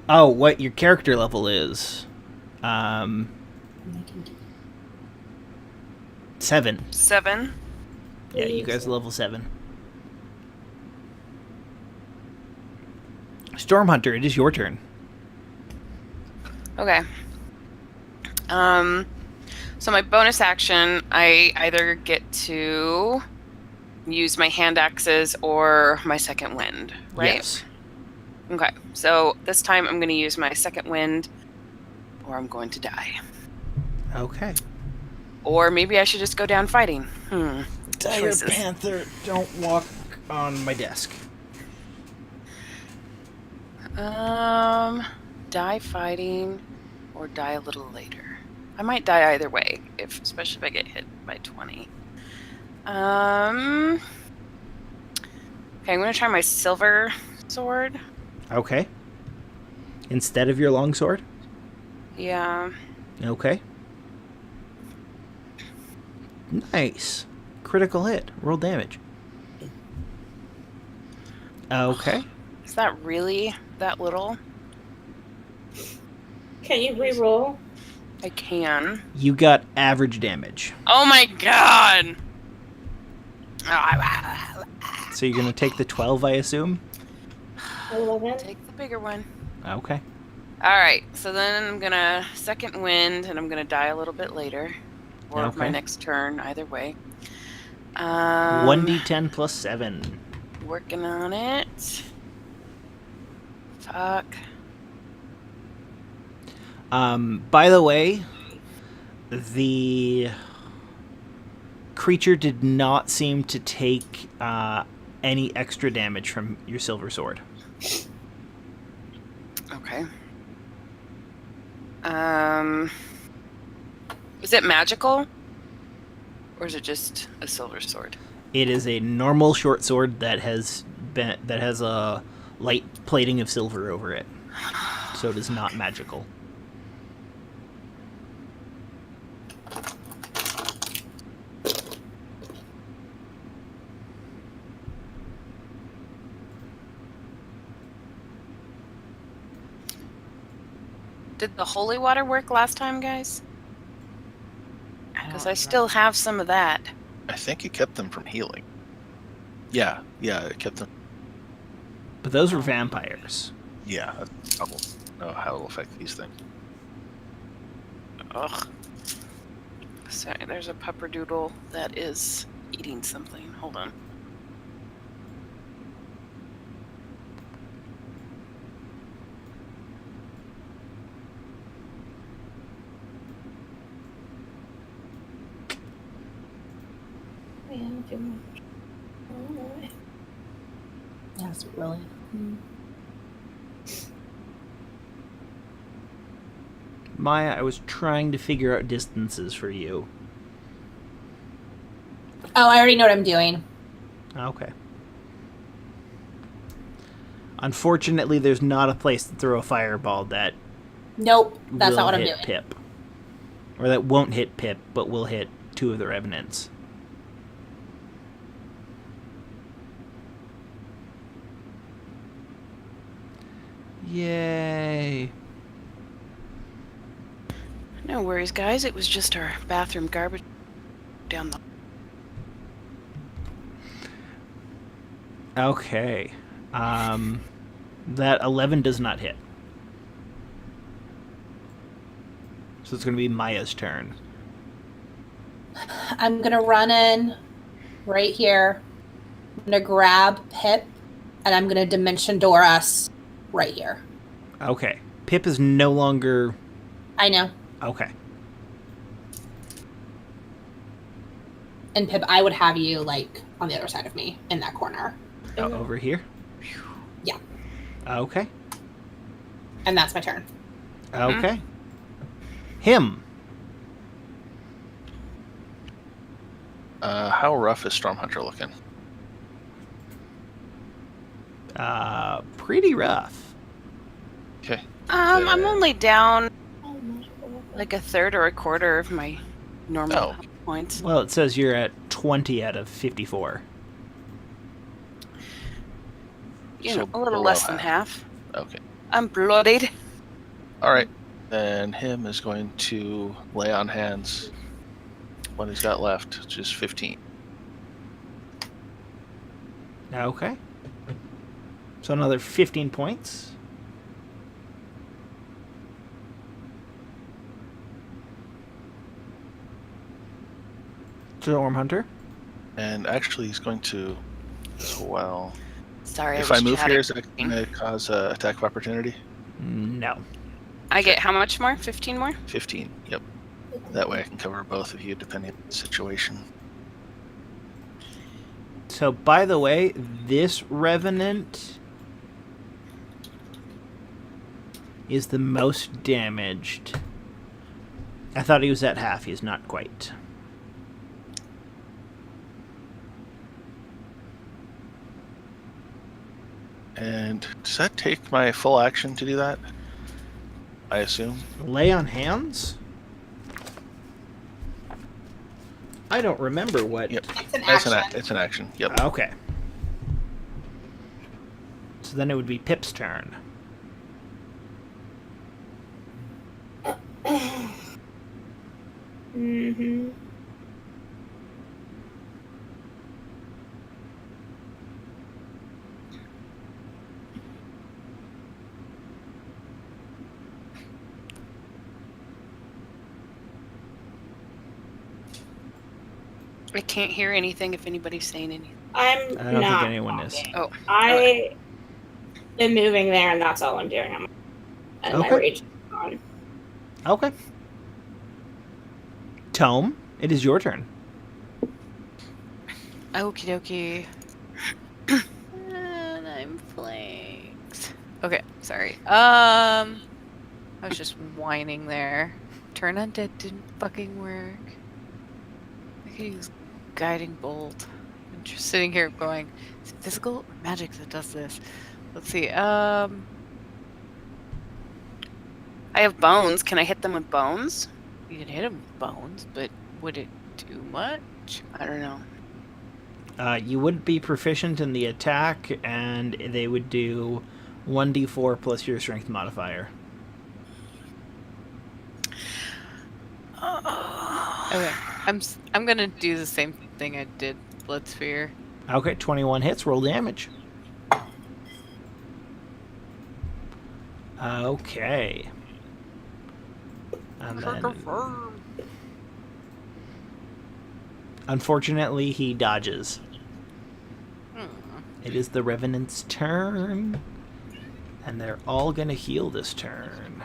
Oh, what your character level is. 7. 7. Yeah, you guys are level 7. Stormhunter, it is your turn. Okay. So my bonus action, I either get to use my hand axes or my second wind, right? Yes. Okay. So this time I'm going to use my second wind, or I'm going to die. Okay. Or maybe I should just go down fighting. Dire Choices. Panther, don't walk on my desk. Die fighting, or die a little later. I might die either way, especially if I get hit by 20. Okay, I'm gonna try my silver sword. Okay. Instead of your longsword? Yeah. Okay. Nice. Critical hit. Roll damage. Okay. Is that really that little? Can you re-roll? I can. You got average damage. Oh my god! So you're going to take the 12, I assume? 11. Take the bigger one. Okay. Alright, so then I'm gonna second wind, and I'm gonna die a little bit later. Or my Okay. next turn, either way. 1d10 plus 7. Working on it. Fuck. By the way, the creature did not seem to take any extra damage from your silver sword. Okay. Is it magical? Or is it just a silver sword? It is a normal short sword that has a light plating of silver over it. So it is not magical. Did the holy water work last time, guys? Because I still have some of that. I think it kept them from healing. Yeah, it kept them. But those were vampires. Yeah, I don't know how it'll affect these things. Ugh. Sorry, there's a pupperdoodle that is eating something. Hold on. Yeah, if you want. That's really. Maya, I was trying to figure out distances for you. Oh, I already know what I'm doing. Okay. Unfortunately, there's not a place to throw a fireball that Nope, that's will not what I'm hit doing. Pip. Or that won't hit Pip, but will hit 2 of the revenants. Yay. No worries, guys. It was just our bathroom garbage down the... Okay. That 11 does not hit. So it's going to be Maya's turn. I'm going to run in right here. I'm going to grab Pip, and I'm going to dimension door us right here. Okay. Pip is no longer... I know. Okay. And Pip, I would have you, like, on the other side of me, in that corner. Over here? Yeah. Okay. And that's my turn. Okay. Him. How rough is Stormhunter looking? Pretty rough. Okay. I'm only down like a third or a quarter of my normal points. Well, it says you're at 20 out of 54. You know, a little less than half. Okay. I'm bloodied. All right. Then him is going to lay on hands what he's got left, which is 15. Okay. So another 15 points. Stormhunter. And actually, he's going to as well. Sorry, If I move here, is that going to cause an attack of opportunity? No. I get how much more? 15 more? 15, yep. That way I can cover both of you depending on the situation. So, by the way, this Revenant is the most damaged. I thought he was at half. He's not quite. And does that take my full action to do that? I assume. Lay on hands? I don't remember what... Yep. It's an That's action. it's an action. Yep. Okay. So then it would be Pip's turn. Mm-hmm. I can't hear anything if anybody's saying anything. I'm I don't not think anyone is. talking. Oh. I am moving there, and that's all I'm doing. And my Okay. rage is on. Okay. Tome, it is your turn. Okie dokie. And I'm flanked. Okay, sorry. I was just whining there. Turn undead didn't fucking work. I could use guiding bolt. I'm just sitting here going, is it physical or magic that does this? Let's see. I have bones. Can I hit them with bones? You can hit him with bones, but would it do much? I don't know. You would be proficient in the attack, and they would do 1d4 plus your strength modifier. Okay, I'm gonna do the same thing I did Blood Sphere. Okay, 21 hits, roll damage. Okay. And then... Unfortunately, he dodges. It is the Revenant's turn. And they're all gonna heal this turn.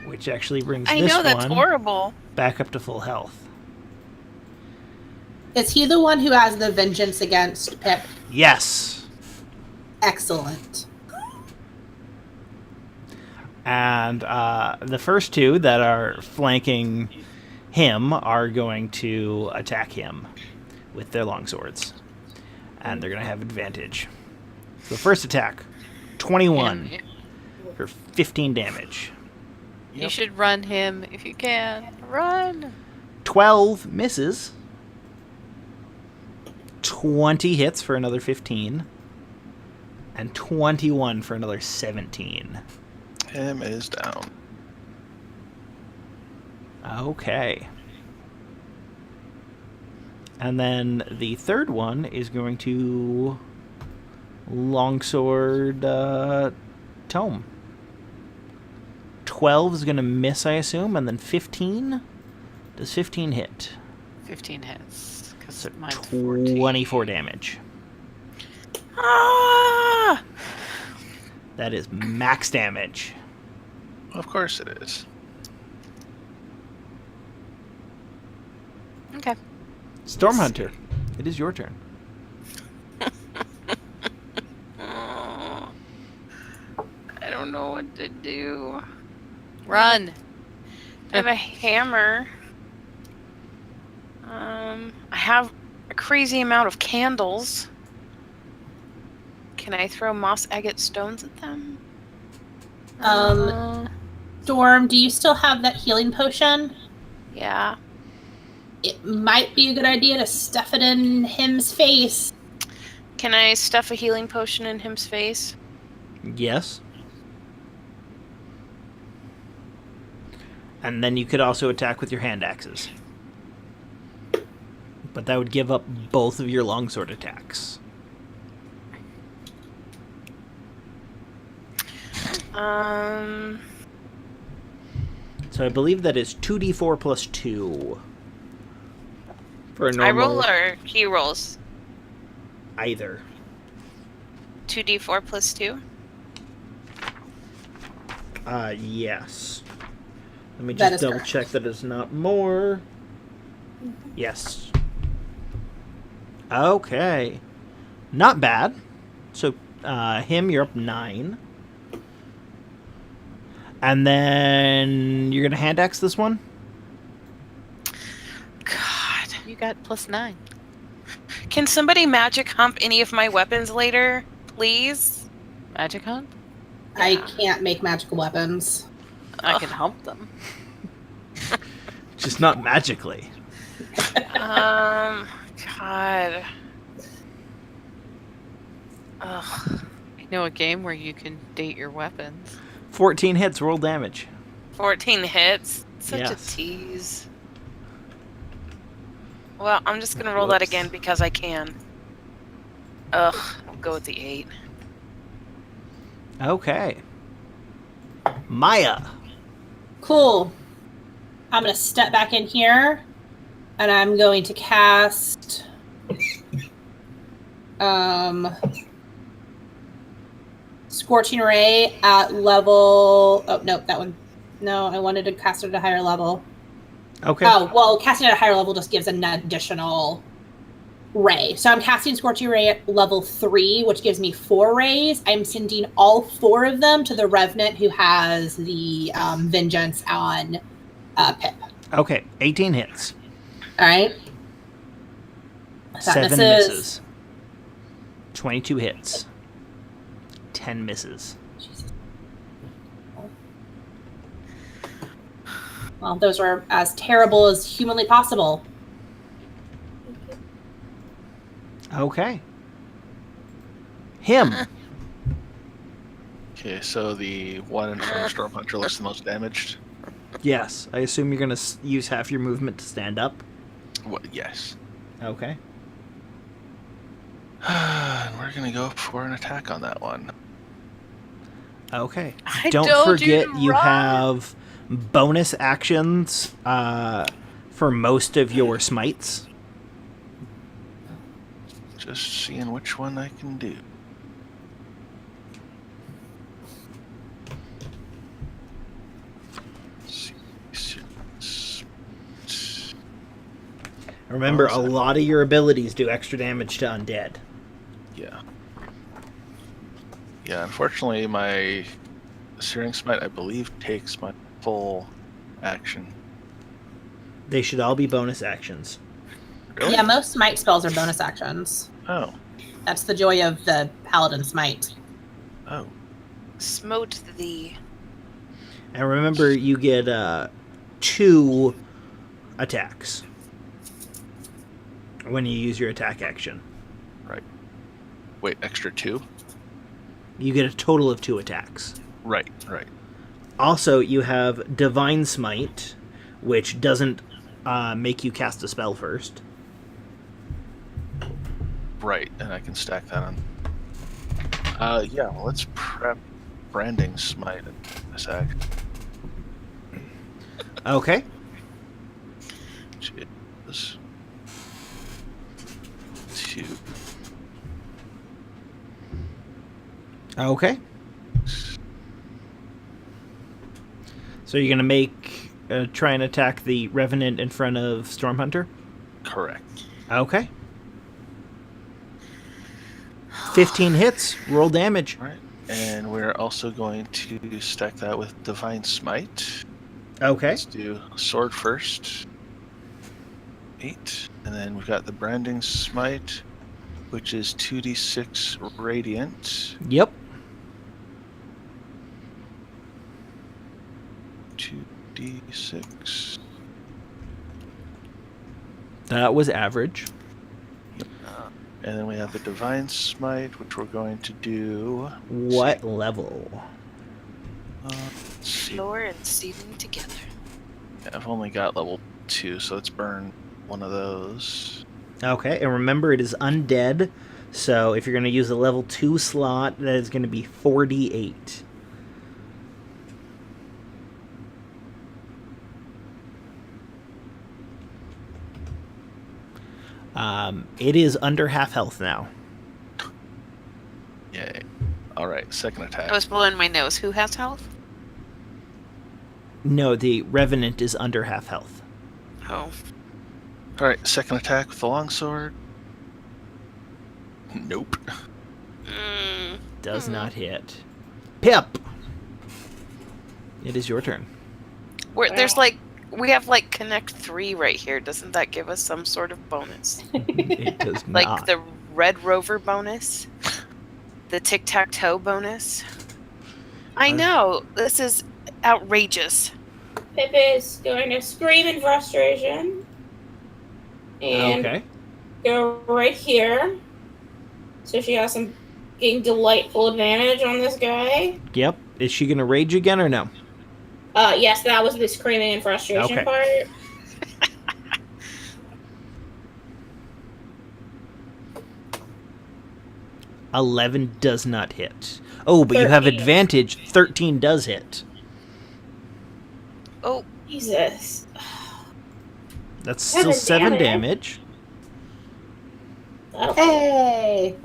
Which actually brings I this know that's one horrible. back up to full health. Is he the one who has the vengeance against Pip? Yes! Excellent. And the first two that are flanking him are going to attack him with their longswords. And they're going to have advantage. So first attack, 21 for 15 damage. You Yep. should run him if you can. Run! 12 misses. 20 hits for another 15. And 21 for another 17. Him is down. Okay. And then the third one is going to longsword tome. 12 is going to miss, I assume, and then 15? Does 15 hit? 15 hits. Because So mine's 14. 24 damage. Ah! That is max damage. Of course it is. Okay. Stormhunter, it is your turn. Oh, I don't know what to do. Run! I have a hammer. I have a crazy amount of candles. Can I throw moss agate stones at them? Storm, do you still have that healing potion? Yeah. It might be a good idea to stuff it in him's face. Can I stuff a healing potion in him's face? Yes. And then you could also attack with your hand axes. But that would give up both of your longsword attacks. So I believe that is 2d4 plus 2. For a normal... I roll or he rolls? Either. 2d4 plus 2? Yes. Let me That just is double correct. check that it's not more. Yes. Okay. Not bad. So, him, you're up 9. And then you're going to hand axe this one? God. You got +9. Can somebody magic hump any of my weapons later, please? Magic hunt? I Yeah. can't make magical weapons. I can hump them. Just not magically. God. Ugh. I know a game where you can date your weapons. 14 hits, roll damage. 14 hits. Such Yes. a tease. Well, I'm just gonna roll that Whoops. again because I can. Ugh, I'll go with the 8. Okay. Maya. Cool. I'm going to step back in here, and I'm going to cast... Scorching Ray at level... Oh, no, that one. No, I wanted to cast it at a higher level. Okay. Oh, well, casting at a higher level just gives an additional ray. So I'm casting Scorching Ray at level 3, which gives me 4 rays. I'm sending all 4 of them to the Revenant who has the Vengeance on Pip. Okay, 18 hits. All right. So 7 this misses. 22 hits. 10 misses. Well, those were as terrible as humanly possible. Okay. Him. Okay, so the one in front of Stormhunter looks the most damaged. Yes, I assume you're going to use half your movement to stand up. What? Yes. Okay. And we're gonna go for an attack on that one. Okay. I Don't told you forget to you run. have bonus actions for most of your smites. Just seeing which one I can do. Remember, a Bonus lot of your abilities do extra damage to undead. Yeah. Yeah, unfortunately, my Searing Smite, I believe, takes my full action. They should all be bonus actions. Really? Yeah, most smite spells are bonus actions. Oh. That's the joy of the Paladin Smite. Oh. Smote thee. And remember, you get 2 attacks when you use your attack action. Right. Wait, extra 2? You get a total of 2 attacks. Right. Also, you have Divine Smite, which doesn't make you cast a spell first. Right, and I can stack that on. Yeah, well, let's prep Branding Smite in a sec. Okay. Which is 2. Okay. So you're going to make... try and attack the Revenant in front of Stormhunter? Correct. Okay. 15 hits. Roll damage. Right. And we're also going to stack that with Divine Smite. Okay. Let's do Sword first. 8. And then we've got the Branding Smite, which is 2d6 Radiant. Yep. 2d6. That was average. And then we have the Divine Smite, which we're going to do... What level? Let's see. Floor and ceiling together. I've only got level 2, so let's burn one of those. Okay, and remember it is undead, so if you're going to use a level 2 slot, that is going to be 48. It is under half health now. Yay. Alright, second attack. I was blowing my nose. Who has health? No, the Revenant is under half health. Oh. Alright, second attack with the longsword. Nope. Does not hit. Pip! It is your turn. There's we have Connect 3 right here. Doesn't that give us some sort of bonus? It does Like not. the Red Rover bonus? The Tic-Tac-Toe bonus? I know. This is outrageous. Pip is going to scream in frustration. And Okay. go right here. So she has some getting delightful advantage on this guy. Yep. Is she going to rage again or no? Yes, that was the screaming and frustration Okay. part. 11 does not hit. Oh, but you have 13. advantage. 13 does hit. Oh, Jesus. That's still 7 7 damage. damage. That'll Hey!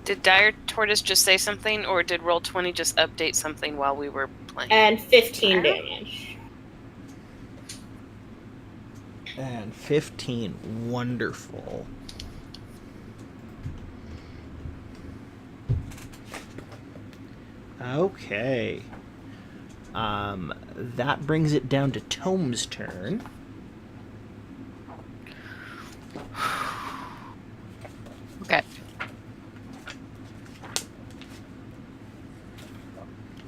did Dire Tortoise just say something, or did Roll20 just update something while we were playing? And 15 damage. And 15. Wonderful. Okay. That brings it down to Tome's turn. Okay.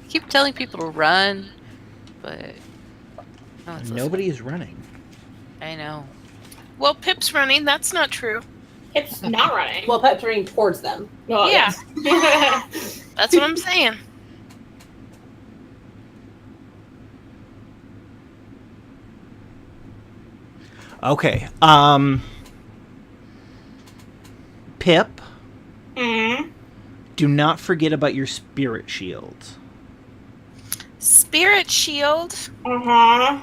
Keep telling people to run, but no one's Nobody is running. listening. I know. Well, Pip's running. That's not true. Pip's not running. Well, Pep's running towards them. Well, Yeah. yes. That's what I'm saying. Okay. Pip, Mhm. do not forget about your spirit shield. Spirit Shield. Uh-huh.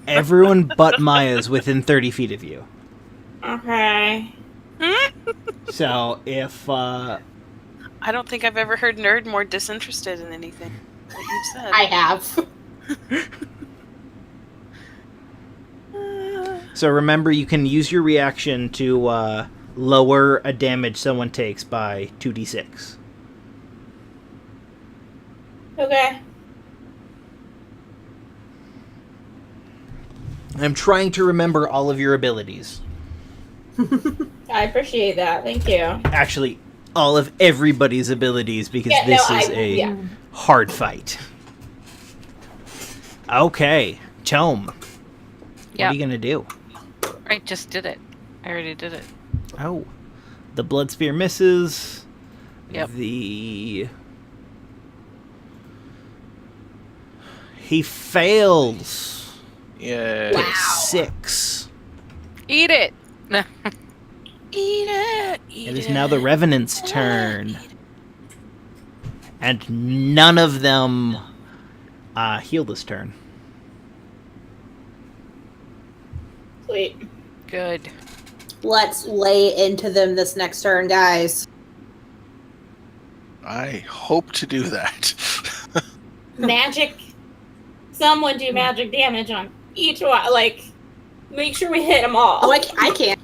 Everyone but Maya's within 30 feet of you. Okay. So if I don't think I've ever heard Nerd more disinterested in anything that you've said. I have. so remember, you can use your reaction to lower a damage someone takes by 2d6. Okay. I'm trying to remember all of your abilities. I appreciate that. Thank you. Actually, all of everybody's abilities, because Yeah, this no, is I- a yeah. hard fight. Okay, Tome. What Yeah, are you gonna do? I just did it. I already did it. Oh, the blood spear misses. Yep. He fails. Yeah. Wow. 6. Eat it. Eat it. Eat It is now the Revenant's turn. And none of them heal this turn. Sweet. Good. Let's lay into them this next turn, guys. I hope to do that. Magic. Someone do magic damage on each one. Like, make sure we hit them all. Oh, I can't.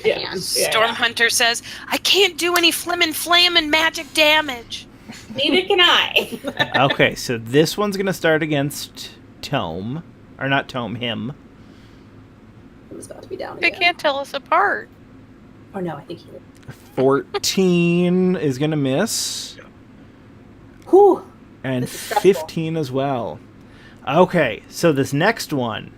Yeah. Storm Hunter says, I can't do any flammin' magic damage. Neither can I. Okay, so this one's going to start against Tome. Or not Tome, him. It was about to be down They again. can't tell us apart. Oh no, I think he. 14 is going to miss. Whew. And This is stressful. 15 as well. Okay, so this next one,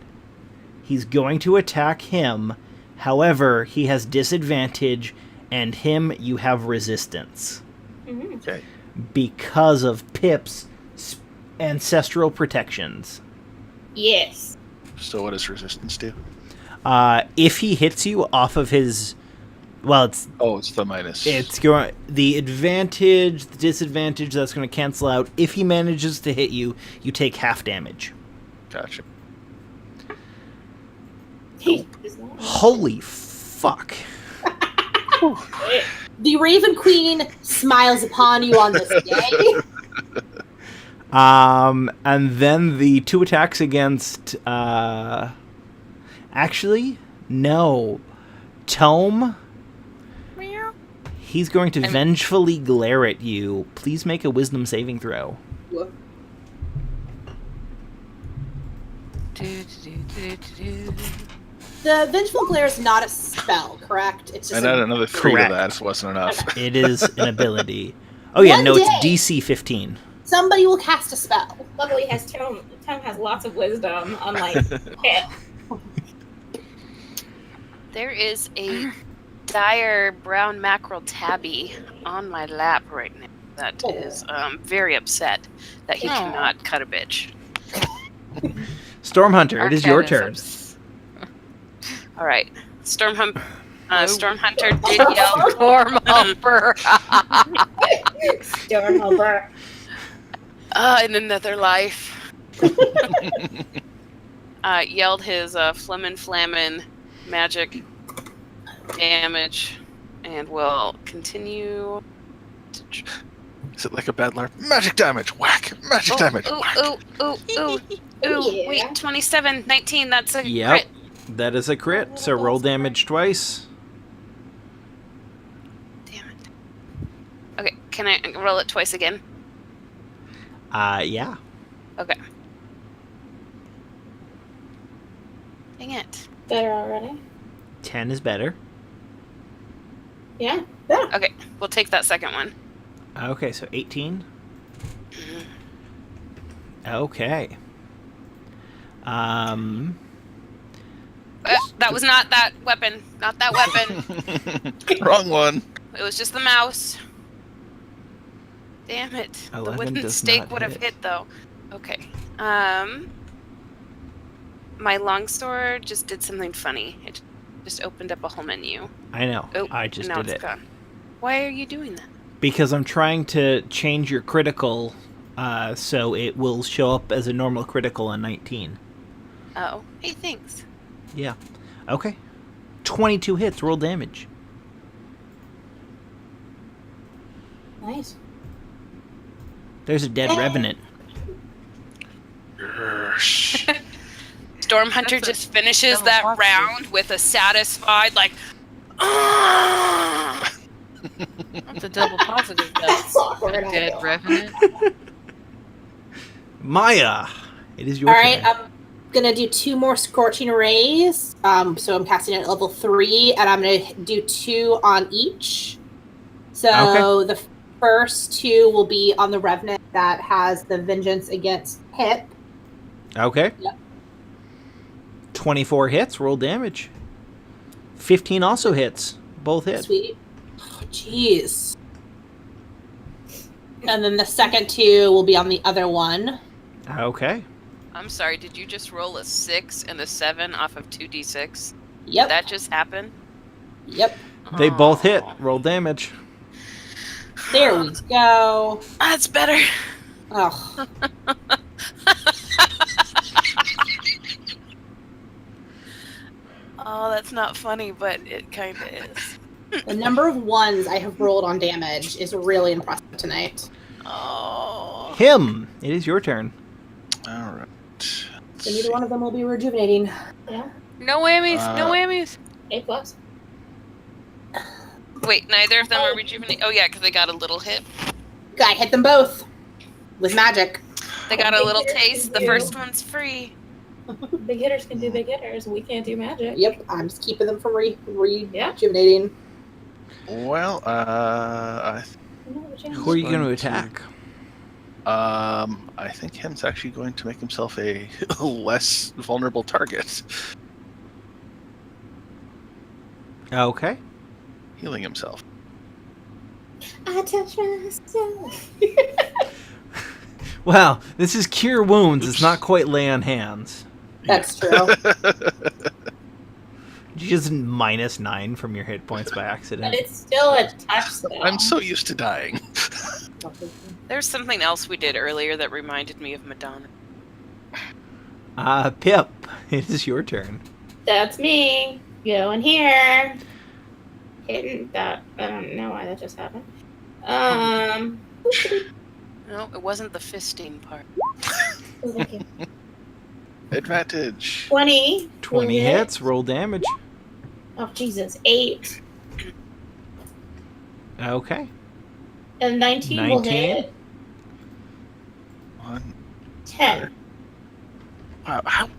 he's going to attack him. However, he has disadvantage, and him, you have resistance. Mhm. Okay. Because of Pip's ancestral protections. Yes. So what does resistance do? If he hits you off of his... Well, It's the minus. it's going... The advantage, the disadvantage, that's going to cancel out. If he manages to hit you, you take half damage. Gotcha. He is not. Holy fuck. The Raven Queen smiles upon you on this day. And then the 2 attacks against, actually, no. Tome, he's going to vengefully glare at you. Please make a wisdom saving throw. The Vengeful Glare is not a spell, correct? It's just And then another 3 Correct. of that wasn't enough. It is an ability. Oh yeah, One no, it's day. DC 15. somebody will cast a spell. Luckily, Tome has lots of wisdom, unlike Pip. There is a dire brown mackerel tabby on my lap right now that is very upset that he cannot cut a bitch. Stormhunter, it is your Arcana turn. All right, Storm Hunter did yell. Stormhumper. Stormhumper. In another life, yelled his flammin' magic damage, and will continue. Is it like a bad LARP? Magic damage! Whack! Magic damage! Whack! Ooh! Yeah. Wait, 27, 19. That's a Yep. crit. That is a crit, so roll damage twice. Damn it. Okay, can I roll it twice again? Yeah. Okay. Dang it. Better already. 10 is better. Yeah. Okay, we'll take that second one. Okay, so 18. Okay. That was not that weapon. Not that weapon. Wrong one. It was just the mouse. Damn it. 11 The wooden does stake not would have hit. hit though. Okay. My longsword just did something funny. It just opened up a whole menu. I know. Oh, I just now did it's it. gone. Why are you doing that? Because I'm trying to change your critical so it will show up as a normal critical on 19. Oh, hey, thanks. Yeah. Okay. 22 hits, roll damage. Nice. There's a dead revenant. Yersh. Storm Hunter That's a just finishes double that positive. round with a satisfied, like, "Ah!" That's a double positive. That's awkward. A dead revenant. Maya, it is your All right, turn. I'm gonna do 2 more Scorching Rays. So I'm casting it at level 3, and I'm gonna do 2 on each. So the first 2 will be on the Revenant that has the Vengeance against Pip, Okay. Yep. 24 hits, roll damage. 15 also hits. Both hit. Sweet. Oh, jeez. And then the second 2 will be on the other one. Okay. I'm sorry, did you just roll a 6 and a 7 off of 2d6? Yep. Did that just happen? Yep. They both hit. Oh. Roll damage. There we go. That's better. Oh. Oh, that's not funny, but it kind of is. The number of 1s I have rolled on damage is really impressive tonight. Oh. Him. It is your turn. All right. So neither one of them will be rejuvenating. Yeah. No whammies. No Uh, whammies. 8+. Wait, neither of them are rejuvenating. Oh yeah, because they got a little hit. I hit them both with magic. They got a Big little hitters taste. can The do- first one's free. Big hitters can do big hitters. We can't do magic. Yep, I'm just keeping them from Yeah. rejuvenating. Well, Who are you going to attack? I think him's actually going to make himself a less vulnerable target, Okay. healing himself. I touch myself. Well, this is cure wounds. It's not quite lay on hands. That's true. You just -9 from your hit points by accident. But it's still a touch spell. I'm so used to dying. There's something else we did earlier that reminded me of Madonna. Pip, it is your turn. That's me. Going here. Hitting that. I don't know why that just happened. No, it wasn't the fisting part. Advantage. 20. 20 will hit. hits, roll damage. Oh, Jesus. 8. Okay. And 19 will 19. hit. 1. 10. Wow, what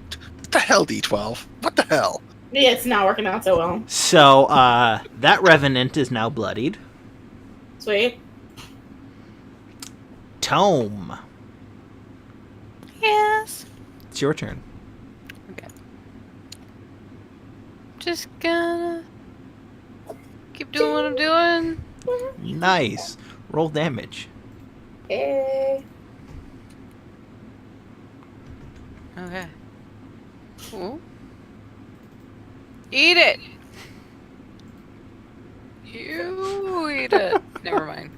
the hell, D12? What the hell? Yeah, it's not working out so well. So, that revenant is now bloodied. Sweet. Tome, Yes. it's your turn. Just gonna keep doing what I'm doing. Nice. Roll damage. Okay. Okay. Ooh. Eat it. You eat it. Never mind.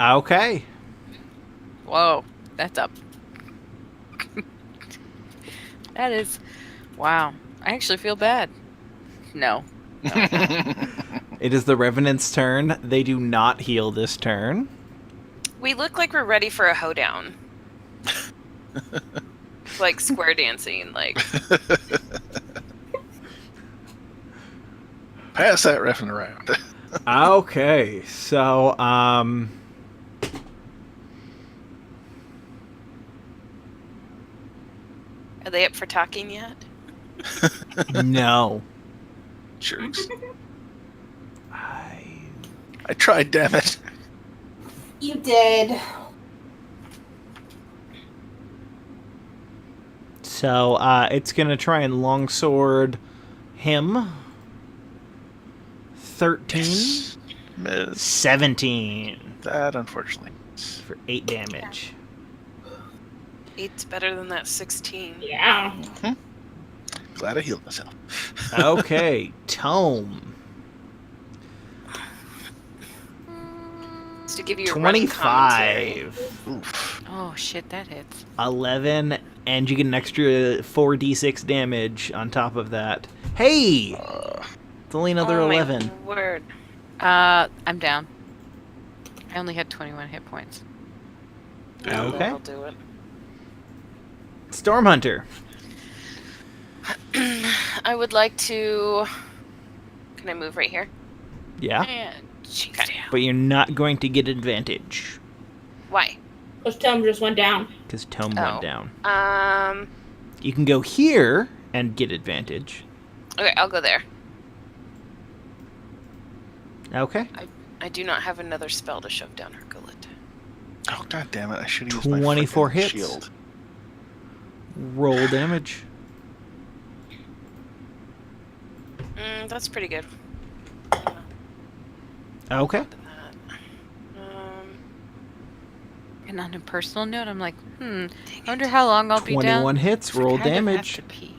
Okay. Whoa, that's up. That is, wow. I actually feel bad. No. It is the revenant's turn. They do not heal this turn. We look like we're ready for a hoedown. Like square dancing, like. Pass that reffing around. Okay, so, Are they up for talking yet? no. Jerks. I... I tried, damn it. You did. So, it's gonna try and longsword him. 13. Yes. Miss. 17 That, unfortunately. for 8 damage. 8's better than that 16. Yeah. Glad I healed myself. Okay, Tome. It's to give you a running commentary. 25. Oof. Oh shit, that hits. 11, and you get an extra 4d6 damage on top of that. Hey! It's only another Oh, my 11. word. I'm down. I only had 21 hit points. Okay. That'll do it. Storm Hunter. I would like to. Can I move right here? Yeah, And Okay. but you're not going to get advantage, Why? Because Tom just went down. because Tome Oh. went down. Okay, You can go here and get advantage. I'll go there. Okay. I do not have another spell to shove down her gullet. Oh, god damn it. I should have used my 24 frickin' hits. shield. Roll damage. That's pretty good. Okay. And on a personal note, I'm like, I wonder how long I'll be 21 down. hits. I Roll kind of have damage. to pee.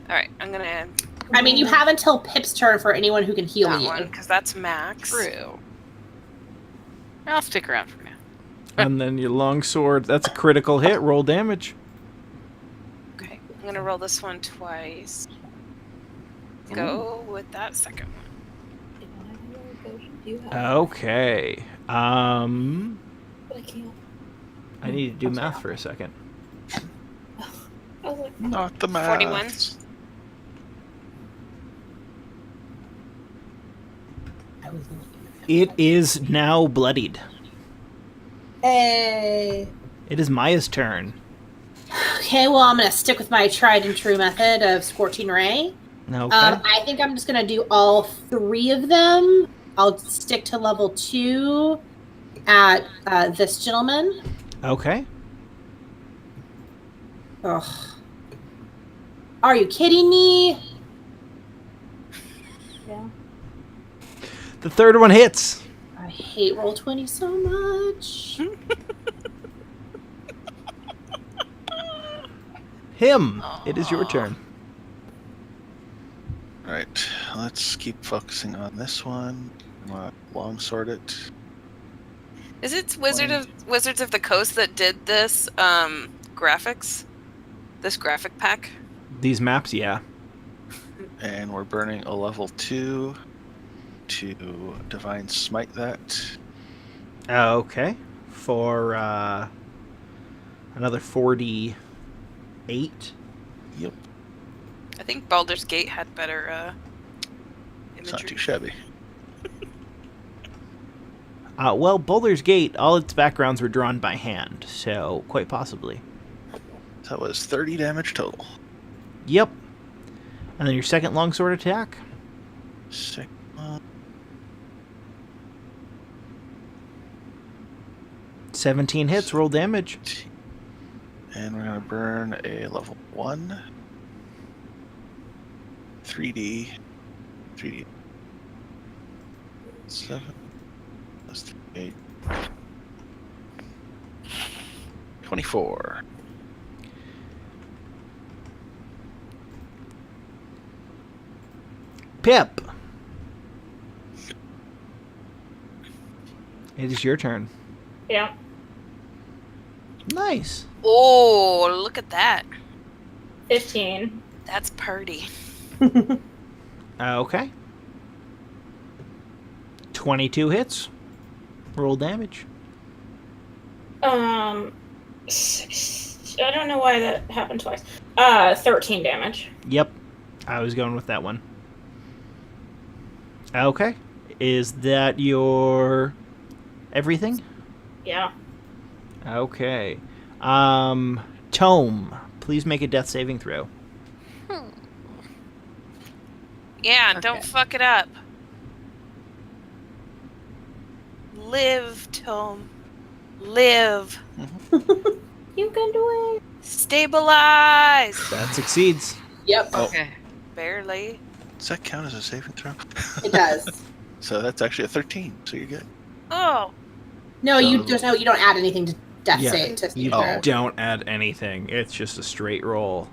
Alright, I'm gonna I mean, you have until Pip's turn for anyone who can heal that you. one, because that's max. True. I'll stick around for now. And then your longsword. That's a critical hit. Roll damage. Okay, I'm gonna roll this one twice. Go with that second one. Okay. But I can't. I need to do math for a second. I was like, Not the math. 41. It is now bloodied. Hey. It is Maya's turn. Okay, well, I'm going to stick with my tried and true method of Scorching Ray. Okay. I think I'm just going to do all 3 of them. I'll stick to level 2 at this gentleman. Okay. Ugh. Are you kidding me? yeah. The third one hits. I hate Roll20 so much. Him. It is your turn. Alright, let's keep focusing on this one. Longsword it. Is it Wizards of the Coast that did this graphics? This graphic pack? These maps, yeah. And we're burning a level 2 to Divine Smite that. Okay. For another 48. Yep, I think Baldur's Gate had better it's not imagery. too shabby. Well, Boulder's Gate, all its backgrounds were drawn by hand, so quite possibly. So that was 30 damage total. Yep. And then your second longsword attack. Sick. 17 hits, roll damage. And we're going to burn a level 1. 3D. 7. Plus 3, 8. 24. Pip. It is your turn. Yeah. Nice. Oh, look at that. 15. That's purty. Okay. 22 hits. Roll damage. I don't know why that happened twice. 13 damage. Yep. I was going with that one. Okay. Is that your everything? Yeah. Okay. Tome, please make a death saving throw. Yeah, Okay. don't fuck it up. Live, Tome. Live. You can do it. Stabilize. That succeeds. Yep, Oh. Okay. Barely. Does that count as a saving throw? it does. So that's actually a 13, so you're good. Oh, No, So- you don't add anything to death Yeah. save to You Oh. don't add anything. It's just a straight roll.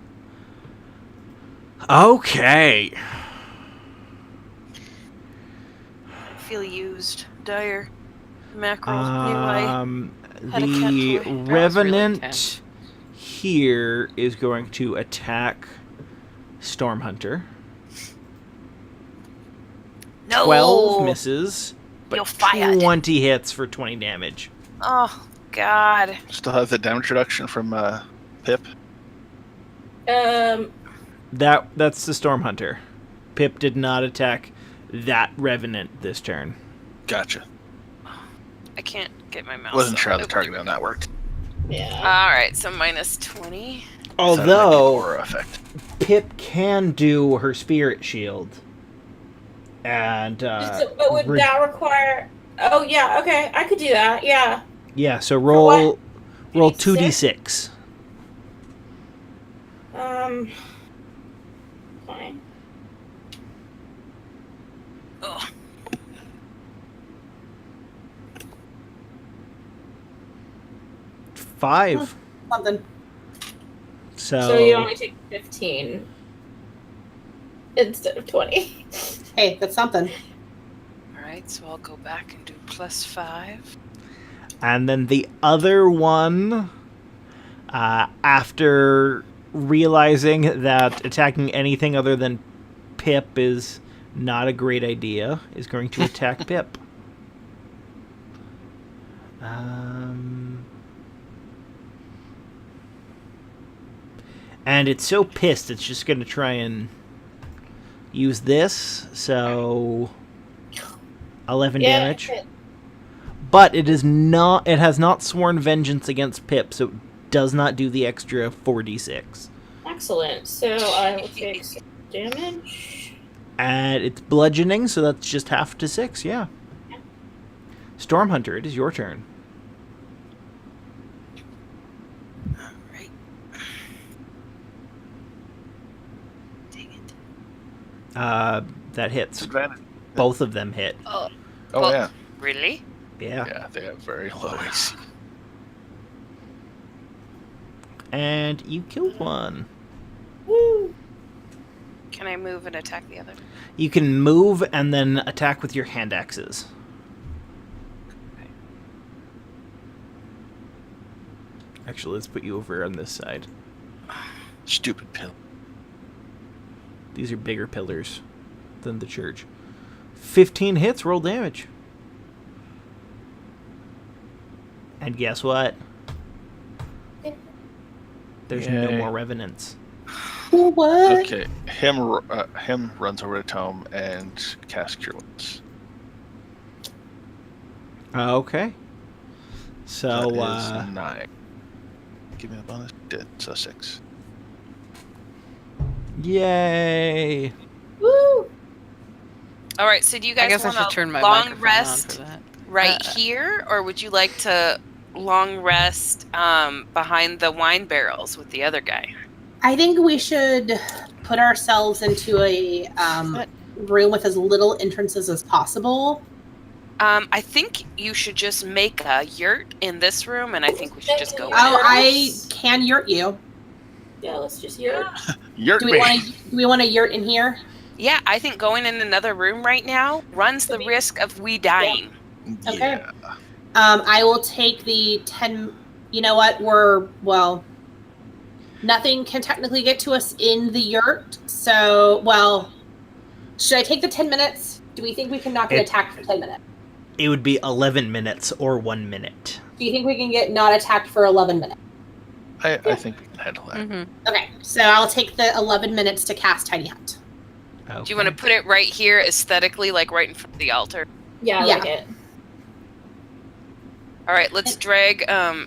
Okay. I feel used. Dire. Mackerel. Anyway. Had a cat The toy. Revenant tense. here is going to attack Stormhunter. No. 12 misses, You're but fired. 20 hits for 20 damage. Oh, God. Still have the damage reduction from Pip. Um, That's the Stormhunter. Pip did not attack that Revenant this turn. Gotcha. I can't get my mouse. Wasn't up. sure how the It target won't on that worked. yeah. Alright, so minus 20. So that might be an Although aura effect. Pip can do her spirit shield. And But would that require... Oh, yeah, okay. I could do that, yeah. yeah, so what? Roll 2d6? 2d6. Fine. Ugh. 5. Something. So you only take 15 instead of 20. Hey, that's something. All right, so I'll go back and do +5. And then the other one, after realizing that attacking anything other than Pip is not a great idea, is going to attack Pip. And it's so pissed, it's just going to try and use this. So 11 damage. hit. But it is not. It has not sworn vengeance against Pip, so it does not do the extra 4d6. Excellent. So I will take 6 damage. And it's bludgeoning, so that's just half to 6. Yeah. Stormhunter, it is your turn. All right. Dang it. That hits. Disadvantage. Both of them hit. Oh, Oh, well, yeah. Really? Yeah. Yeah, they have very low AC. And you kill one. Woo! Can I move and attack the other? You can move and then attack with your hand axes. Actually, let's put you over on this side. Stupid pill. These are bigger pillars than the church. 15 hits, roll damage. And guess what? There's no Yay. more revenants. What? Okay, him runs over to Tome and casts Cure Wounds. Okay. So, That is 9. Give me the bonus. Did so 6. yay! Woo! All right. So do you I guys guess I want should turn a my long microphone rest on for that. right here, or would you like to long rest behind the wine barrels with the other guy? I think we should put ourselves into a room with as little entrances as possible. I think you should just make a yurt in this room, and I think we should just go. Oh, in I can yurt you. Yeah, let's just yurt. Yurt Do me. we want to yurt in here? Yeah, I think going in another room right now runs the risk of we dying. Okay. Yeah. I will take the 10. You know what? Nothing can technically get to us in the yurt. So, should I take the 10 minutes? Do we think we can not get attacked for 10 minutes? It would be 11 minutes or 1 minute. Do you think we can get not attacked for 11 minutes? I think we can handle that. Mm-hmm. Okay, so I'll take the 11 minutes to cast Tiny Hunt. Okay. Do you want to put it right here aesthetically, like right in front of the altar? Yeah, I Yeah. like it. All right, let's drag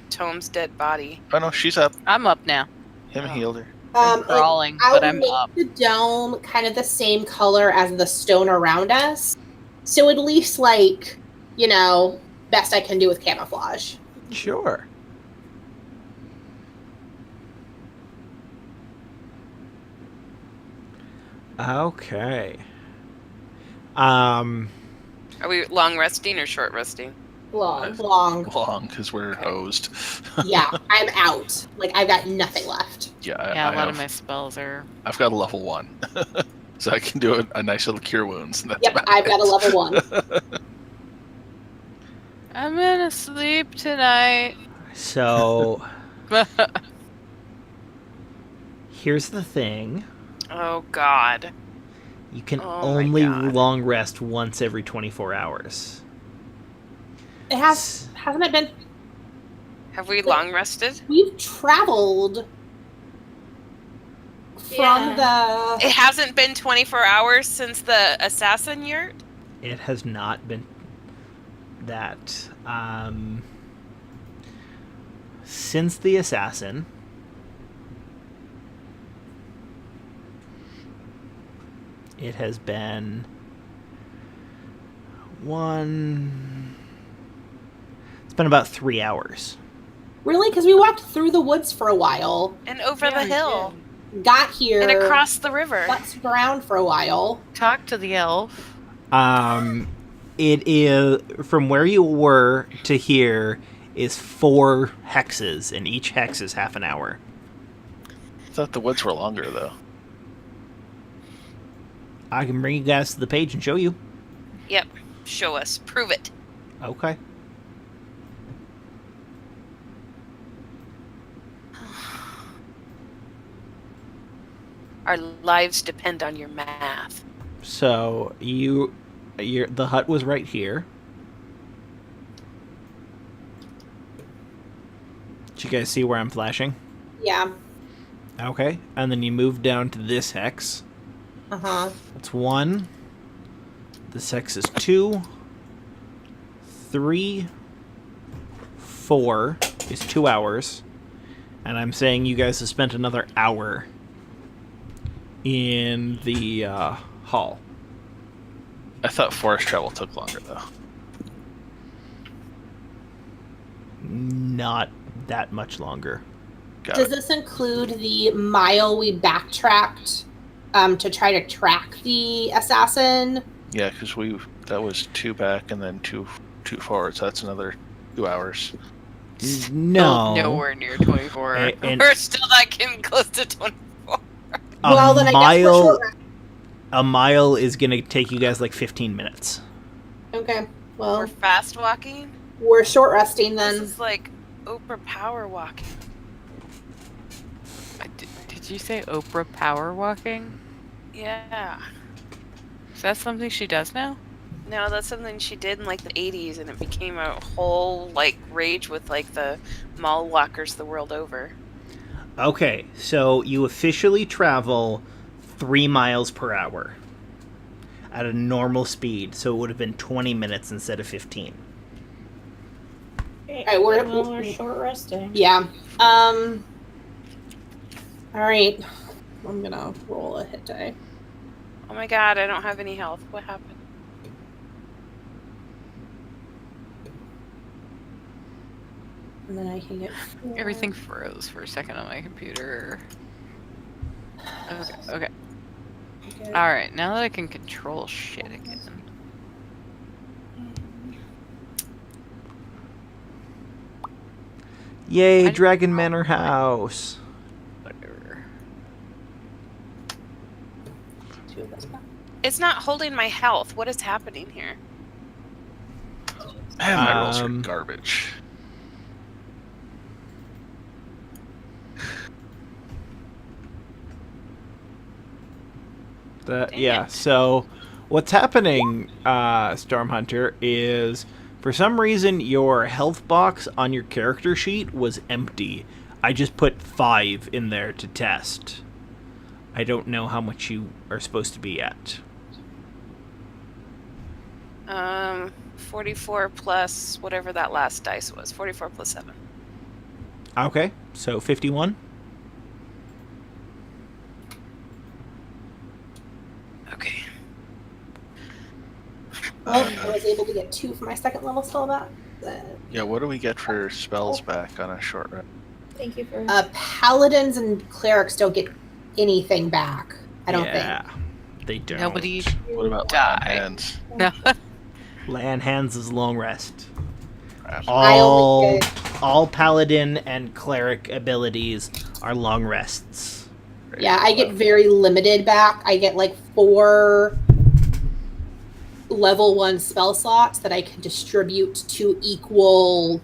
Tome's dead body. Oh no, she's up. I'm up now. Him healed her. I'm crawling, I'll but I'm make up. the dome kind of the same color as the stone around us. So at least, best I can do with camouflage. Sure. Okay. Are we long resting or short resting? Long. Long, because we're hosed. Yeah, I'm out. I've got nothing left. Yeah, Yeah, I a lot of have, my spells are. I've got a level 1. So I can do a nice little Cure Wounds. And that's Yep, about I've got a it. level 1. I'm gonna sleep tonight. So, here's the thing. Oh God. You can Oh my only God. long rest once every 24 hours. It hasn't it been? Have we long rested? We've traveled from It hasn't been 24 hours since the assassin yurt? It has not been that. Since the assassin, it has been it's been about 3 hours. Really because we walked through the woods for a while, And over the hill. got here, And across the river. futzed around for a while. Talk to the elf. It is from where you were to here is 4 hexes, and each hex is half an hour. I thought the woods were longer, though. I can bring you guys to the page and show you. Yep. Show us. Prove it. Okay. Our lives depend on your math. So the hut was right here. Did you guys see where I'm flashing? Yeah. Okay, and then you move down to this hex. That's 1. This hex is 2. 3. 4 is 2 hours. And I'm saying you guys have spent another hour in the hall. I thought forest travel took longer, though. Not that much longer. Got Does it. this include the mile we backtracked to try to track the assassin? Yeah, because that was 2 back and then two forward, so that's another 2 hours. No. Nowhere near 24. And We're still not getting close to 24. Well, then I guess we're short. A mile is going to take you guys like 15 minutes. Okay. Well, We're fast walking. we're short resting then. This is like Oprah power walking. Did you say Oprah power walking? Yeah. Is that something she does now? No, that's something she did in like the 80s, and it became a whole like rage with like the mall walkers the world over. Okay, so you officially travel 3 miles per hour at a normal speed, so it would have been 20 minutes instead of 15. Okay, Alright, we're short resting. Yeah. Alright. I'm gonna roll a hit die. Oh my god, I don't have any health. What happened? And then I can get 4. Everything froze for a second on my computer. Okay. Okay. Alright, now that I can control shit again. Yay, I- Dragon Manor House! Whatever. 2 of those back. It's not holding my health. What is happening here? Man, my rolls are Um, garbage. Dang Yeah, it. so what's happening, Storm Hunter, is for some reason your health box on your character sheet was empty. I just put 5 in there to test. I don't know how much you are supposed to be at. 44 plus whatever that last dice was. 44 plus 7. Okay, so 51. Okay. Well, I was able to get 2 for my second level spell back. Yeah, what do we get for spells back on a short run? Thank you for. Paladins and clerics don't get anything back. I don't Yeah, they don't. Nobody What about die. hands? No. Land hands is long rest. Crap. I only All paladin and cleric abilities are long rests. Great. Yeah, I get very limited back. I get like 4 level 1 spell slots that I can distribute to equal,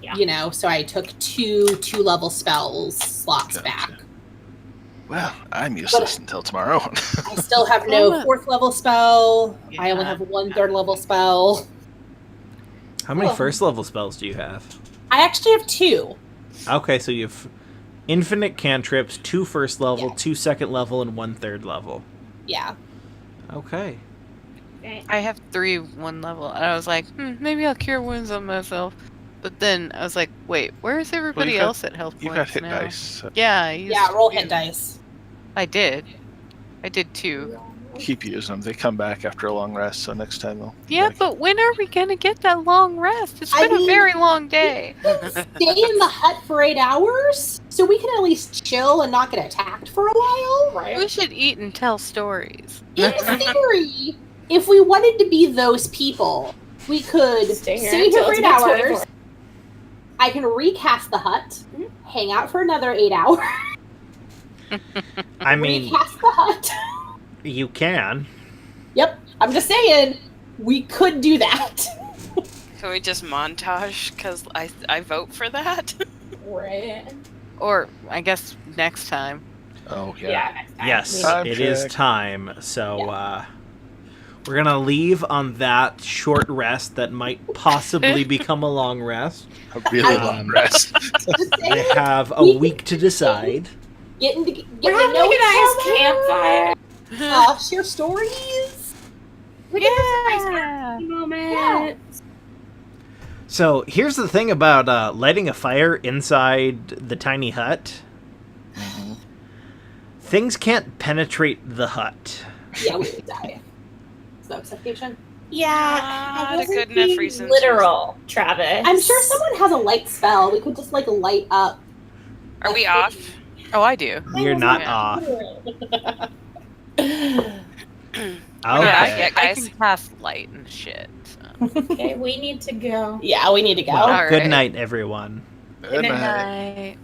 Yeah. so I took 2 level spells slots Gotcha. back. Well, I'm useless until tomorrow. I still have no 4th level spell. I only Yeah. have 1 3rd level spell. How many Oh. first level spells do you have? I actually have 2. Okay, so you have infinite cantrips, 2 first level, Yeah. 2 second level, and 1 third level. Yeah. Okay. Okay. I have 3 1 level, and I was like, maybe I'll cure wounds on myself. But then I was like, wait, where's everybody you got- else at health You points got hit now? dice. So Yeah, I used Yeah, roll 2. hit dice. I did 2. keep using them. They come back after a long rest, so next time they'll. Yeah, back. but when are we gonna get that long rest? It's I been a mean- very long day. Stay in the hut for 8 hours, so we can at least chill and not get attacked for a while. We Right. should eat and tell stories. In theory, if we wanted to be those people, we could Stay here stay until here for it's 8 been hours. 24. I can recast the hut, Mhm. hang out for another 8 hours, I mean, recast the hut. you can. Yep, I'm just saying, we could do that. Can we just montage? Because I vote for that. Right. Or, I guess, next time. Oh Yeah. yeah. Next time. Yes, Time it is check. time. So, we're gonna leave on that short rest that might possibly become a long rest. A really long rest. Just They saying, have a week to decide. getting to We're having like a nice campfire. Share stories. Look at this Yeah. nice moment. So here's the thing about lighting a fire inside the tiny hut. Mhm. Things can't penetrate the hut. Yeah, we would die. Smoke suffocation. Yeah, Not I a wasn't good enough being reason to- literal, Travis. I'm sure someone has a light spell. We could just like light up. Are we off? Oh, I do. You're not Yeah. off. Yeah, Okay. yeah, I guys. can cast light and shit. So. Okay, we need to go. Yeah, we need to go. Well, All good right. night, everyone. Good night. Night.